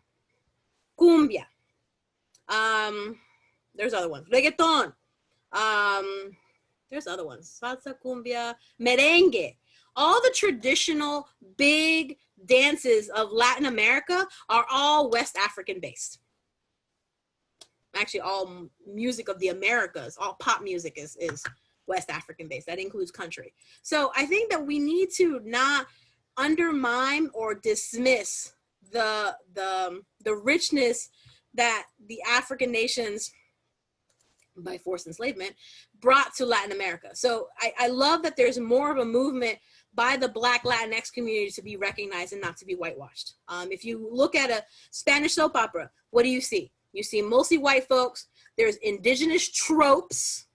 cumbia, there's other ones, reggaeton, there's other ones, salsa, cumbia, merengue. All the traditional big dances of Latin America are all West African based. Actually, all music of the Americas, all pop music is West African based. That includes country. So I think that we need to not undermine or dismiss the richness that the African nations, by forced enslavement, brought to Latin America. So I love that there's more of a movement by the Black Latinx community to be recognized and not to be whitewashed. If you look at a Spanish soap opera, what do you see? You see mostly white folks. There's indigenous tropes,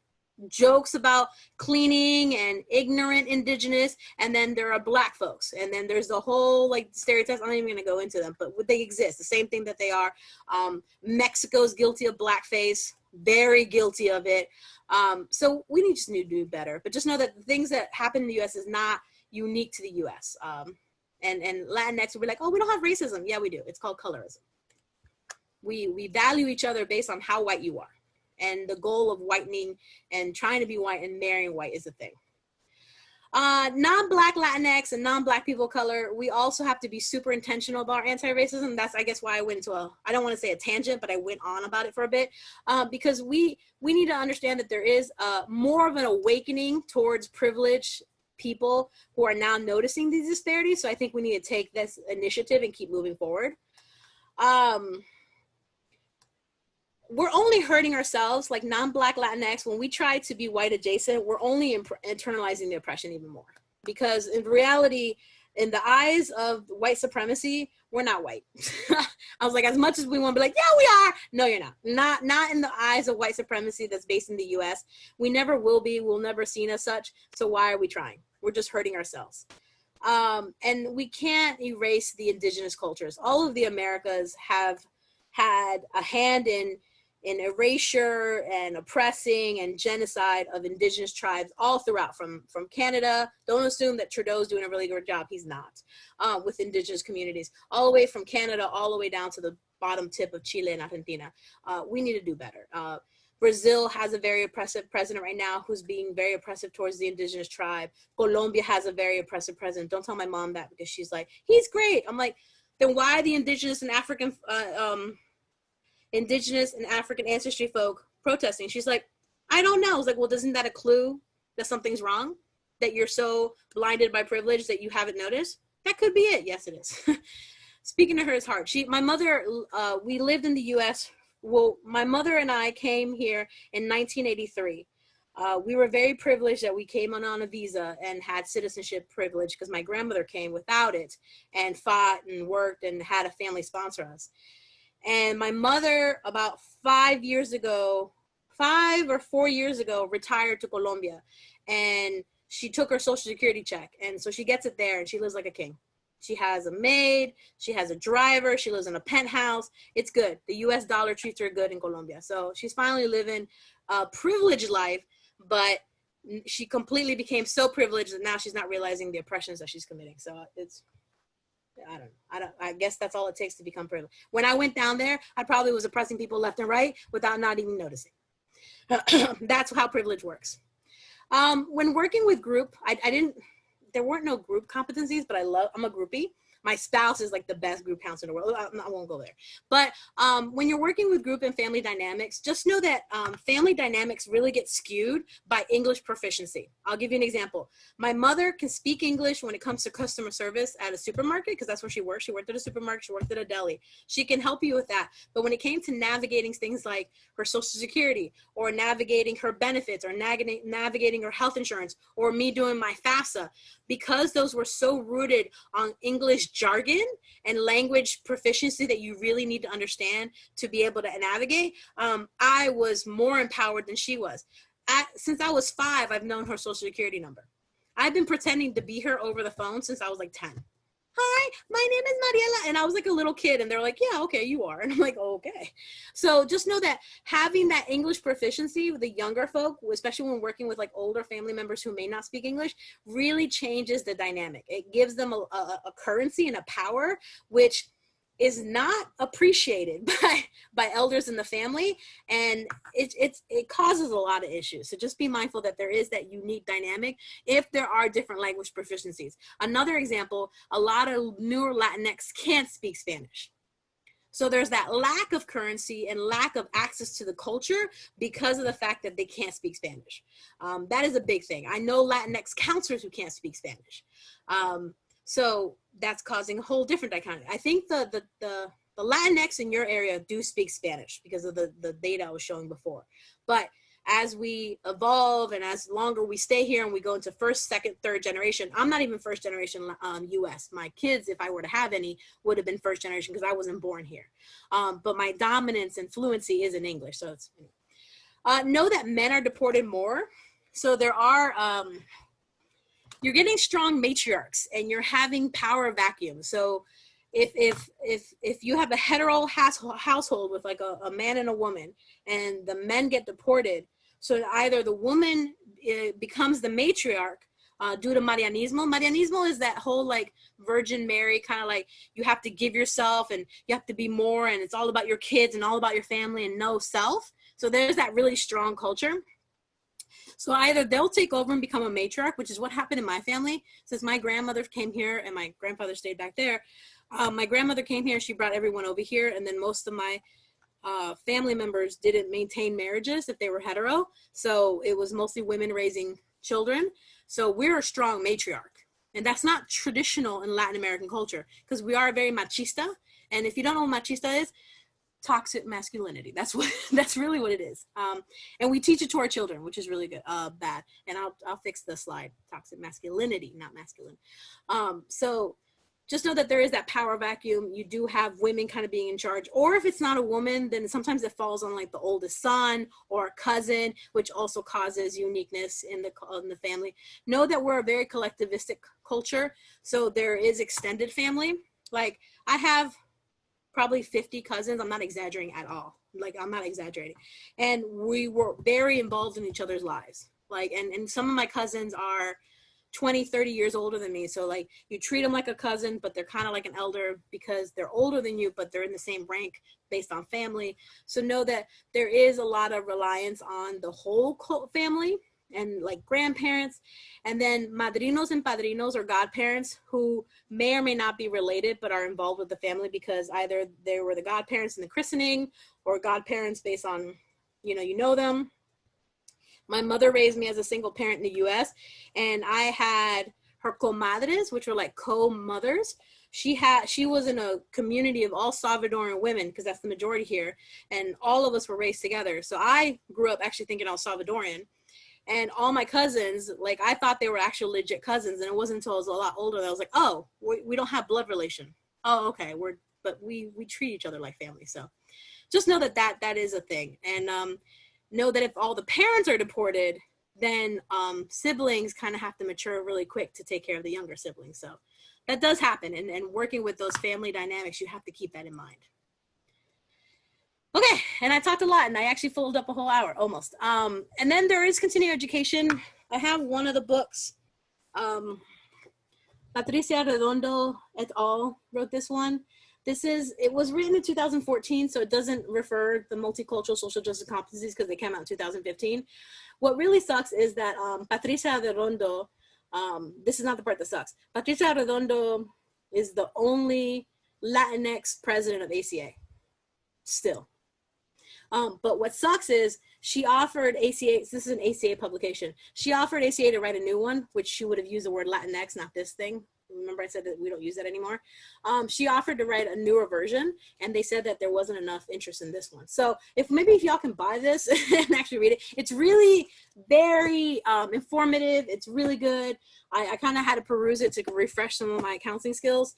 jokes about cleaning and ignorant indigenous, and then there are Black folks, and then there's the whole like stereotypes. I'm not even gonna go into them, but they exist, the same thing that they are. Mexico's guilty of blackface, very guilty of it. So we just need to do better, but just know that the things that happen in the US is not unique to the US. And Latinx will be like, oh, we don't have racism. Yeah, we do. It's called colorism. We value each other based on how white you are. And the goal of whitening and trying to be white and marrying white is a thing. Non-Black Latinx and non-Black people of color, we also have to be super intentional about anti-racism. That's, I guess, why I went into I don't want to say a tangent, but I went on about it for a bit, because we need to understand that there is more of an awakening towards privilege people who are now noticing these disparities. So I think we need to take this initiative and keep moving forward. We're only hurting ourselves, like non-Black Latinx. When we try to be white adjacent, we're only internalizing the oppression even more. Because in reality, in the eyes of white supremacy, we're not white. I was like, as much as we want to be like, yeah, we are. No, you're not. Not in the eyes of white supremacy that's based in the US. We never will be. We'll never seen as such. So why are we trying? We're just hurting ourselves. And we can't erase the indigenous cultures. All of the Americas have had a hand in erasure and oppressing and genocide of indigenous tribes all throughout, from Canada. Don't assume that Trudeau's doing a really good job. He's not, with indigenous communities, all the way from Canada, all the way down to the bottom tip of Chile and Argentina. We need to do better. Brazil has a very oppressive president right now who's being very oppressive towards the indigenous tribe. Colombia has a very oppressive president. Don't tell my mom that, because she's like, he's great. I'm like, then why are the indigenous and African ancestry folk protesting? She's like, I don't know. I was like, well, isn't that a clue that something's wrong? That you're so blinded by privilege that you haven't noticed? That could be it. Yes, it is. speaking to her is hard. My mother, we lived in the U.S. Well, my mother and I came here in 1983. We were very privileged that we came on a visa and had citizenship privilege because my grandmother came without it and fought and worked and had a family sponsor us. And my mother, about 5 years ago, 5 or 4 years ago, retired to Colombia, and she took her Social Security check. And so she gets it there and she lives like a king. She has a maid, she has a driver, she lives in a penthouse. It's good. The US dollar treats her good in Colombia. So she's finally living a privileged life, but she completely became so privileged that now she's not realizing the oppressions that she's committing. So it's, I guess that's all it takes to become privileged. When I went down there, I probably was oppressing people left and right without not even noticing. That's how privilege works. When working with group, there weren't no group competencies, but I'm a groupie. My spouse is like the best group counselor in the world. I won't go there. But when you're working with group and family dynamics, just know that family dynamics really get skewed by English proficiency. I'll give you an example. My mother can speak English when it comes to customer service at a supermarket, because that's where she worked. She worked at a supermarket. She worked at a deli. She can help you with that. But when it came to navigating things like her Social Security or navigating her benefits or navigating her health insurance or me doing my FAFSA, because those were so rooted on English jargon and language proficiency that you really need to understand to be able to navigate, I was more empowered than she was. Since I was 5, I've known her Social Security number. I've been pretending to be her over the phone since I was like 10. Hi, my name is Mariela. And I was like a little kid and they're like, yeah, okay, you are. And I'm like, okay. So just know that having that English proficiency with the younger folk, especially when working with like older family members who may not speak English, really changes the dynamic. It gives them a currency and a power, which is not appreciated by elders in the family, and it causes a lot of issues. So just be mindful that there is that unique dynamic if there are different language proficiencies. Another example, a lot of newer Latinx can't speak Spanish. So there's that lack of currency and lack of access to the culture because of the fact that they can't speak Spanish. That is a big thing. I know Latinx counselors who can't speak Spanish. So that's causing a whole different dichotomy. I think the Latinx in your area do speak Spanish because of the data I was showing before. But as we evolve and as longer we stay here and we go into first, second, third generation, I'm not even first generation US. My kids, if I were to have any, would have been first generation because I wasn't born here. But my dominance and fluency is in English. So it's, know that men are deported more. So there are, you're getting strong matriarchs and you're having power vacuums. So if you have a hetero household with like a man and a woman and the men get deported, so either the woman becomes the matriarch due to Marianismo. Marianismo is that whole like Virgin Mary kind of like you have to give yourself and you have to be more and it's all about your kids and all about your family and no self. So there's that really strong culture. So either they'll take over and become a matriarch, which is what happened in my family. Since my grandmother came here and my grandfather stayed back there, my grandmother came here, she brought everyone over here, and then most of my family members didn't maintain marriages if they were hetero. So it was mostly women raising children. So we're a strong matriarch. And that's not traditional in Latin American culture because we are very machista. And if you don't know what machista is, toxic masculinity. That's really what it is. And we teach it to our children, which is really good, bad. And I'll fix the slide, toxic masculinity, not masculine. So just know that there is that power vacuum. You do have women kind of being in charge, or if it's not a woman, then sometimes it falls on like the oldest son or a cousin, which also causes uniqueness in the family. Know that we're a very collectivistic culture. So there is extended family. Like I have probably 50 cousins. I'm not exaggerating at all. Like I'm not exaggerating. And we were very involved in each other's lives. Like, and some of my cousins are 20, 30 years older than me. So like you treat them like a cousin, but they're kind of like an elder because they're older than you, but they're in the same rank based on family. So know that there is a lot of reliance on the whole family and like grandparents, and then madrinos and padrinos or godparents who may or may not be related, but are involved with the family because either they were the godparents in the christening or godparents based on, you know them. My mother raised me as a single parent in the US, and I had her comadres, which were like co-mothers. she was in a community of all Salvadoran women, because that's the majority here, and all of us were raised together. So I grew up actually thinking I was Salvadorian, and all my cousins, like, I thought they were actual legit cousins, and it wasn't until I was a lot older that I was like, oh, we don't have blood relation. Oh, okay, but we treat each other like family. So just know that is a thing, and know that if all the parents are deported, then siblings kind of have to mature really quick to take care of the younger siblings. So that does happen, and working with those family dynamics, you have to keep that in mind. Okay, and I talked a lot, and I actually filled up a whole hour, almost. And then there is continuing education. I have one of the books. Patricia Redondo et al. Wrote this one. It was written in 2014, so it doesn't refer to the multicultural social justice competencies because they came out in 2015. What really sucks is that Patricia Redondo, this is not the part that sucks. Patricia Redondo is the only Latinx president of ACA, still. But what sucks is she offered ACA, this is an ACA publication, she offered ACA to write a new one, which she would have used the word Latinx, not this thing. Remember I said that we don't use that anymore. She offered to write a newer version, and they said that there wasn't enough interest in this one. So if y'all can buy this and actually read it, it's really very informative. It's really good. I kind of had to peruse it to refresh some of my counseling skills.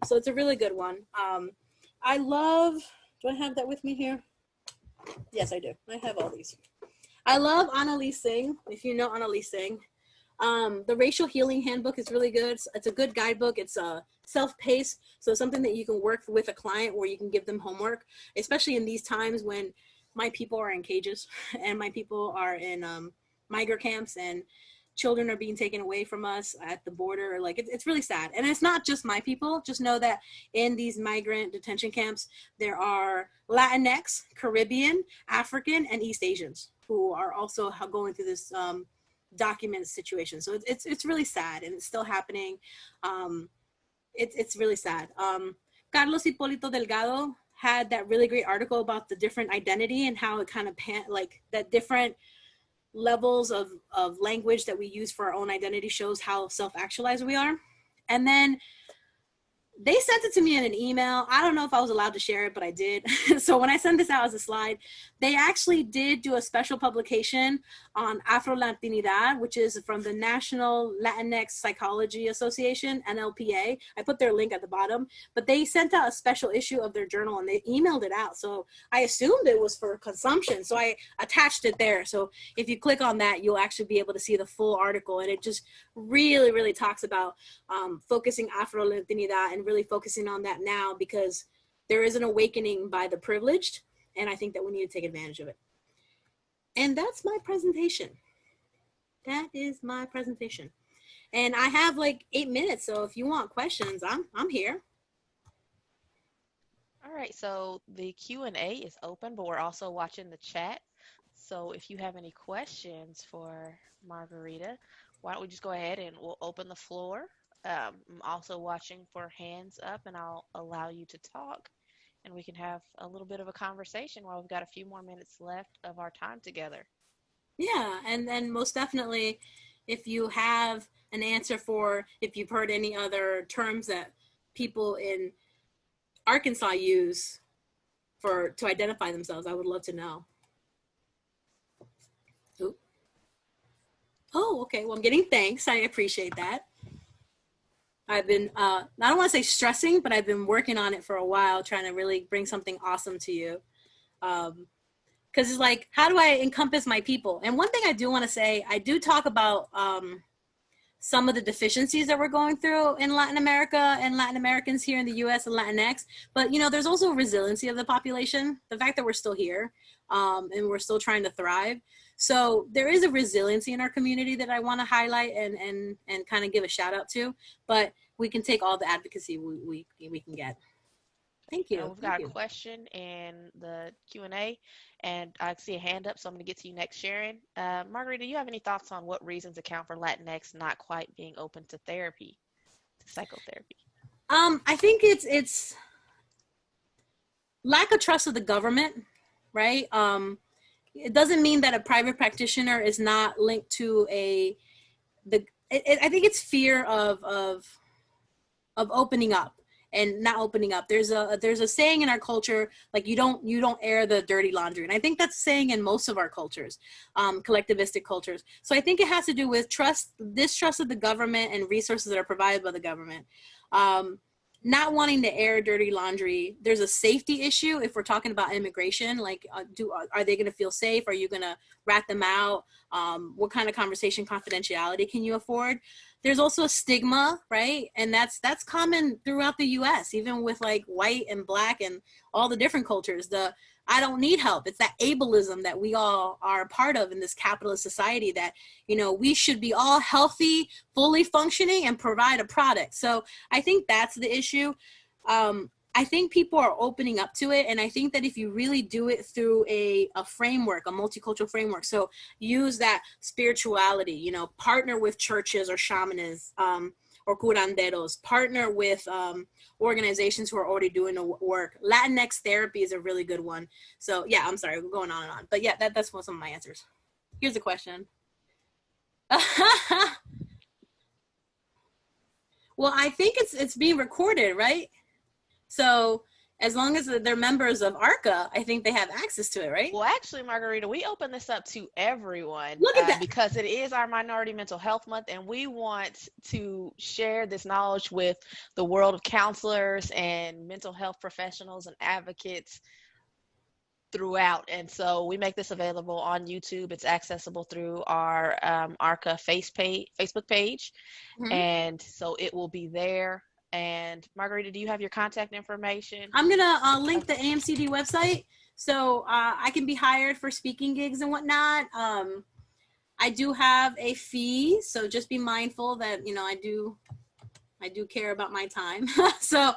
So it's a really good one. I love, do I have that with me here? Yes, I do. I have all these. I love Annalise Singh, if you know Annalise Singh. The Racial Healing Handbook is really good. It's a good guidebook. It's self-paced, so something that you can work with a client where you can give them homework, especially in these times when my people are in cages and my people are in migrant camps, and children are being taken away from us at the border. Like, it's really sad. And it's not just my people. Just know that in these migrant detention camps, there are Latinx, Caribbean, African, and East Asians who are also going through this documented situation. So it's really sad, and it's still happening. It's really sad. Carlos Hipólito Delgado had that really great article about the different identity and how it kind of like that different levels of language that we use for our own identity shows how self-actualized we are. And then they sent it to me in an email. I don't know if I was allowed to share it, but I did. So when I send this out as a slide, they actually did do a special publication on Afro-Latinidad, which is from the National Latinx Psychology Association, NLPA. I put their link at the bottom, but they sent out a special issue of their journal and they emailed it out. So I assumed it was for consumption. So I attached it there. So if you click on that, you'll actually be able to see the full article. And it just really, really talks about focusing Afro-Latinidad and really focusing on that now, because there is an awakening by the privileged, and I think that we need to take advantage of it. And that's my presentation. That is my presentation. And I have like 8 minutes, so if you want questions, I'm here. All right, so the Q&A is open, but we're also watching the chat. So if you have any questions for Margarita, why don't we just go ahead and we'll open the floor. I'm also watching for hands up, and I'll allow you to talk, and we can have a little bit of a conversation while we've got a few more minutes left of our time together. Yeah, and then most definitely, if you have an answer for, if you've heard any other terms that people in Arkansas use to identify themselves, I would love to know. Ooh. Oh, okay. Well, I'm getting thanks. I appreciate that. I've been, I don't want to say stressing, but I've been working on it for a while, trying to really bring something awesome to you. Because it's like, how do I encompass my people? And one thing I do want to say, I do talk about some of the deficiencies that we're going through in Latin America and Latin Americans here in the US and Latinx. But, you know, there's also resiliency of the population, the fact that we're still here and we're still trying to thrive. So there is a resiliency in our community that I want to highlight and kind of give a shout out to, but we can take all the advocacy we can get. Thank you. We've got a question in the Q&A, and I see a hand up, so I'm going to get to you next, Sharon. Margarita, do you have any thoughts on what reasons account for Latinx not quite being open to therapy, to psychotherapy? I think it's lack of trust of the government, right? It doesn't mean that a private practitioner is not linked to I think it's fear of opening up and not opening up. There's a saying in our culture, like you don't air the dirty laundry. And I think that's a saying in most of our cultures, collectivistic cultures. So I think it has to do with distrust of the government and resources that are provided by the government. Not wanting to air dirty laundry. There's a safety issue if we're talking about immigration. Like, are they going to feel safe? Are you going to rat them out? What kind of conversation confidentiality can you afford? There's also a stigma, right? And that's common throughout the U.S., even with like white and black and all the different cultures. I don't need help. It's that ableism that we all are a part of in this capitalist society that, we should be all healthy, fully functioning, and provide a product. So I think that's the issue. I think people are opening up to it. And I think that if you really do it through a framework, a multicultural framework, so use that spirituality, partner with churches or shamans, or curanderos, partner with organizations who are already doing the work. Latinx therapy is a really good one. So yeah, I'm sorry, we're going on and on. But yeah, that's some of my answers. Here's a question. Well, I think it's being recorded, right? So as long as they're members of ARCA, I think they have access to it, right? Well, actually, Margarita, we open this up to everyone. Look at that. Because it is our Minority Mental Health Month, and we want to share this knowledge with the world of counselors and mental health professionals and advocates throughout. And so we make this available on YouTube. It's accessible through our ARCA Facebook page. Mm-hmm. And so it will be there. And Margarita, do you have your contact information? I'm gonna link the AMCD website, so I can be hired for speaking gigs and whatnot. I do have a fee, so just be mindful that I do care about my time. So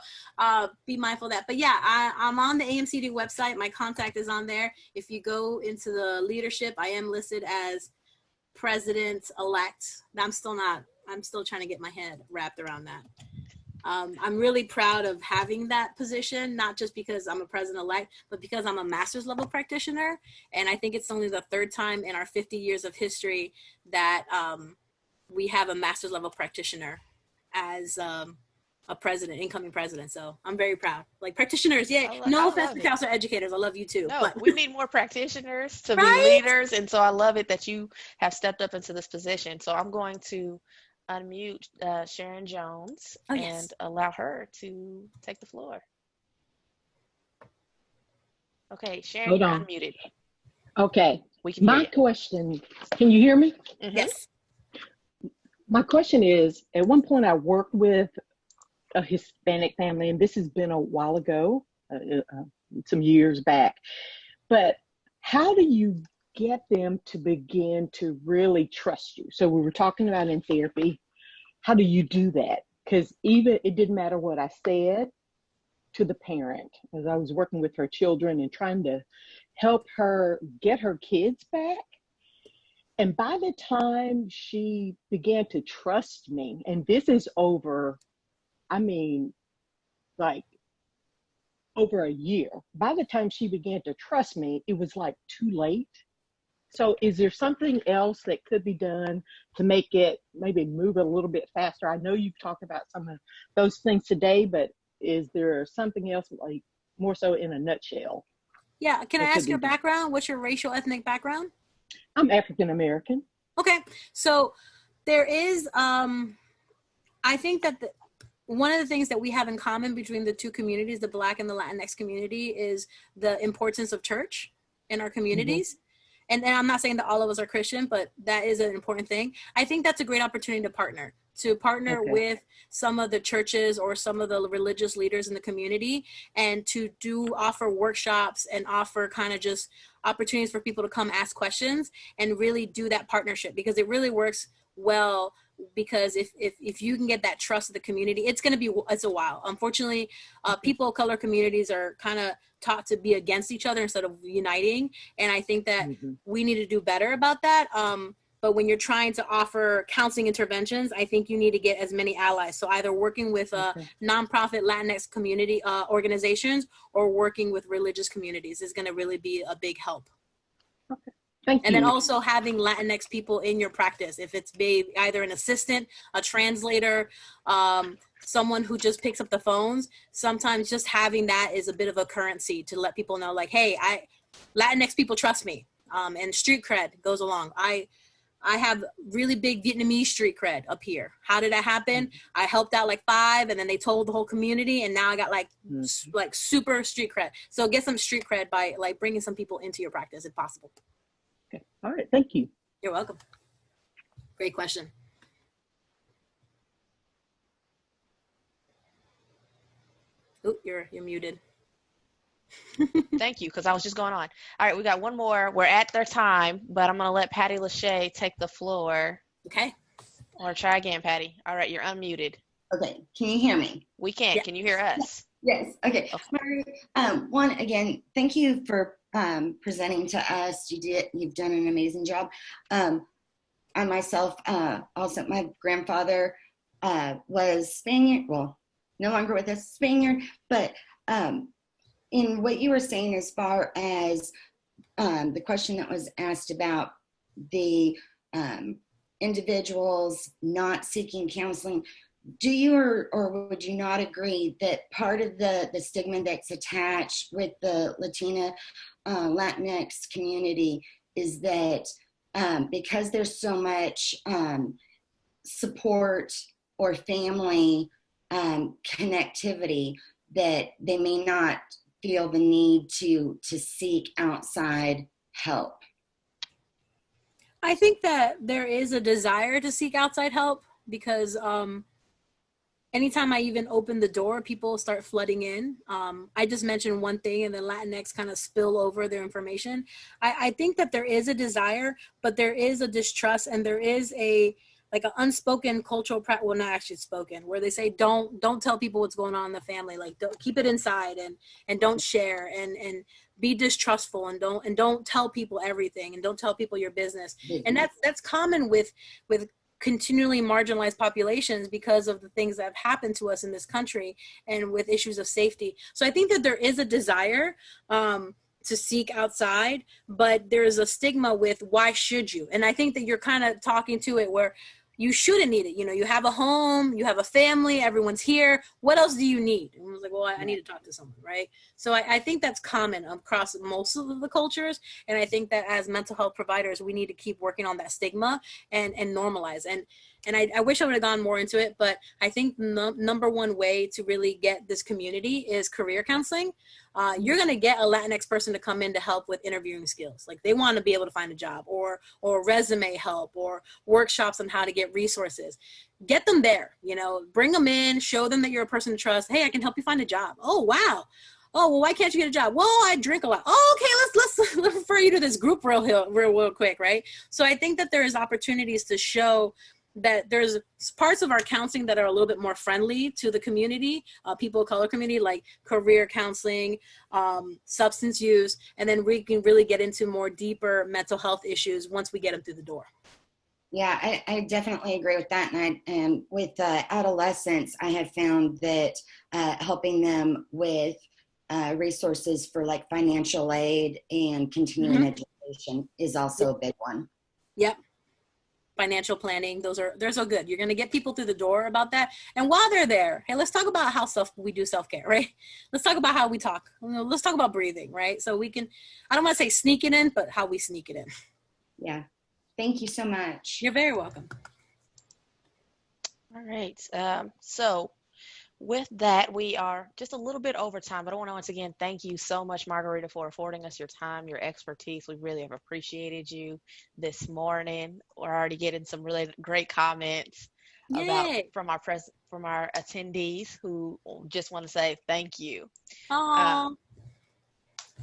be mindful of that. But yeah, I'm on the AMCD website. My contact is on there. If you go into the leadership, I am listed as president-elect. I'm still trying to get my head wrapped around that. I'm really proud of having that position, not just because I'm a president-elect, but because I'm a master's level practitioner. And I think it's only the third time in our 50 years of history that we have a master's level practitioner as a president, incoming president. So I'm very proud. Like practitioners, yeah. No offense to counselor educators. I love you too. No, but we need more practitioners to right? be leaders. And so I love it that you have stepped up into this position. So I'm going to unmute Sharon Jones and allow her to take the floor. Okay, Sharon, Hold you're on. unmuted. Okay. We can My hear you. question, can you hear me? Mm-hmm. Yes. My question is, at one point I worked with a Hispanic family, and this has been a while ago, some years back, but how do you get them to begin to really trust you? So we were talking about in therapy, how do you do that? Because even it didn't matter what I said to the parent, as I was working with her children and trying to help her get her kids back. And by the time she began to trust me, and this is over, like over a year, by the time she began to trust me, it was like too late. So is there something else that could be done to make it maybe move a little bit faster? I know you've talked about some of those things today, but is there something else, like more so in a nutshell? Yeah. Can I ask your background? What's your racial ethnic background? I'm African American. Okay. So there is, I think that one of the things that we have in common between the two communities, the Black and the Latinx community, is the importance of church in our communities. Mm-hmm. And I'm not saying that all of us are Christian, but that is an important thing. I think that's a great opportunity to partner with some of the churches or some of the religious leaders in the community, and to offer workshops and offer kind of just opportunities for people to come ask questions and really do that partnership, because it really works well. Because if you can get that trust of the community, it's a while. Unfortunately, people of color communities are kind of taught to be against each other instead of uniting. And I think that we need to do better about that. But when you're trying to offer counseling interventions, I think you need to get as many allies. So either working with nonprofit Latinx community organizations or working with religious communities is going to really be a big help. Okay. Thank you. And then also having Latinx people in your practice, if it's either an assistant, a translator, someone who just picks up the phones, sometimes just having that is a bit of a currency to let people know, like, hey, Latinx people trust me. And street cred goes along. I have really big Vietnamese street cred up here. How did that happen? I helped out like 5, and then they told the whole community, and now I got like super street cred. So get some street cred by like bringing some people into your practice if possible. Okay. All right. Thank you. You're welcome. Great question. Oop, you're muted. Thank you, because I was just going on. All right, we got one more. We're at their time, but I'm going to let Patty Lachey take the floor. Okay. Or try again, Patty. All right, you're unmuted. Okay, can you hear me? We can. Yeah. Can you hear us? Yes. Okay. One, again, thank you for presenting to us. You've done an amazing job. I myself, also, my grandfather was Spaniard. Well, no longer with us, Spaniard, but in what you were saying as far as the question that was asked about the individuals not seeking counseling, do you or would you not agree that part of the stigma that's attached with the Latinx community is that because there's so much support or family connectivity, that they may not feel the need to seek outside help? I think that there is a desire to seek outside help because anytime I even open the door, people start flooding in. I just mentioned one thing and then Latinx kind of spill over their information. I think that there is a desire, but there is a distrust, and there is like an unspoken cultural practice, well, not actually spoken, where they say don't tell people what's going on in the family, like don't keep it inside and don't share and be distrustful and don't tell people everything and don't tell people your business. And that's common with continually marginalized populations because of the things that have happened to us in this country and with issues of safety. So I think that there is a desire to seek outside, but there's a stigma with why should you? And I think that you're kind of talking to it where you shouldn't need it. You know, you have a home, you have a family, everyone's here. What else do you need? And I was like, well, I need to talk to someone, right? So I think that's common across most of the cultures. And I think that as mental health providers, we need to keep working on that stigma and normalize. And I wish I would have gone more into it, but I think the number one way to really get this community is career counseling. You're going to get a Latinx person to come in to help with interviewing skills. Like they want to be able to find a job or resume help or workshops on how to get resources. Get them there, you know, bring them in, show them that you're a person to trust. Hey, I can help you find a job. Oh, wow. Oh, well, why can't you get a job? Well, I drink a lot. Oh, okay, let's refer you to this group real quick, right? So I think that there is opportunities to show that there's parts of our counseling that are a little bit more friendly to the community, people of color community, like career counseling, substance use, and then we can really get into more deeper mental health issues once we get them through the door. Yeah, I definitely agree with that. And with adolescents, I have found that helping them with resources for like financial aid and continuing education is also a big one. Yep. Financial planning, they're so good. You're going to get people through the door about that. And while they're there, hey, let's talk about how we do self-care, right? Let's talk about how we talk. Let's talk about breathing, right? So we can, I don't want to say sneak it in, but how we sneak it in. Yeah. Thank you so much. You're very welcome. All right. So with that, we are just a little bit over time, but I want to once again thank you so much, Margarita, for affording us your time, your expertise. We really have appreciated you this morning. We're already getting some really great comments from our attendees who just want to say thank you.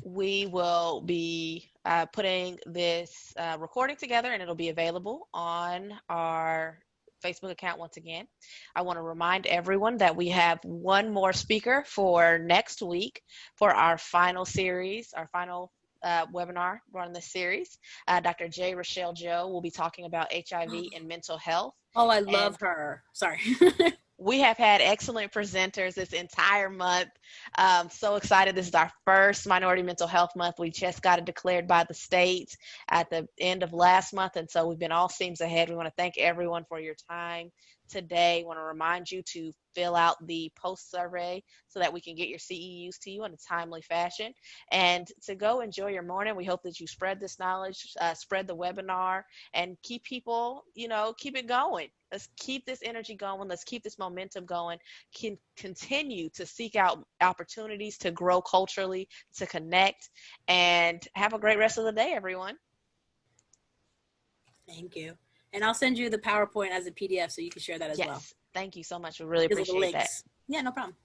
We will be putting this recording together, and it'll be available on our Facebook account once again. I want to remind everyone that we have one more speaker for next week for our final series, our final webinar running this series. Dr. J. Rochelle Joe will be talking about HIV and mental health. Oh, I love her. Sorry. We have had excellent presenters this entire month. So excited. This is our first Minority Mental Health Month. We just got it declared by the state at the end of last month. And so we've been all steams ahead. We want to thank everyone for your time today. I want to remind you to fill out the post survey so that we can get your CEUs to you in a timely fashion, and to go enjoy your morning. We hope that you spread this knowledge, spread the webinar, and keep people, keep it going. Let's keep this energy going. Let's keep this momentum going. Can continue to seek out opportunities to grow culturally, to connect, and have a great rest of the day, everyone. Thank you. And I'll send you the PowerPoint as a PDF so you can share that as well. Yes. Thank you so much. We really Because of the appreciate that. links. Yeah, no problem.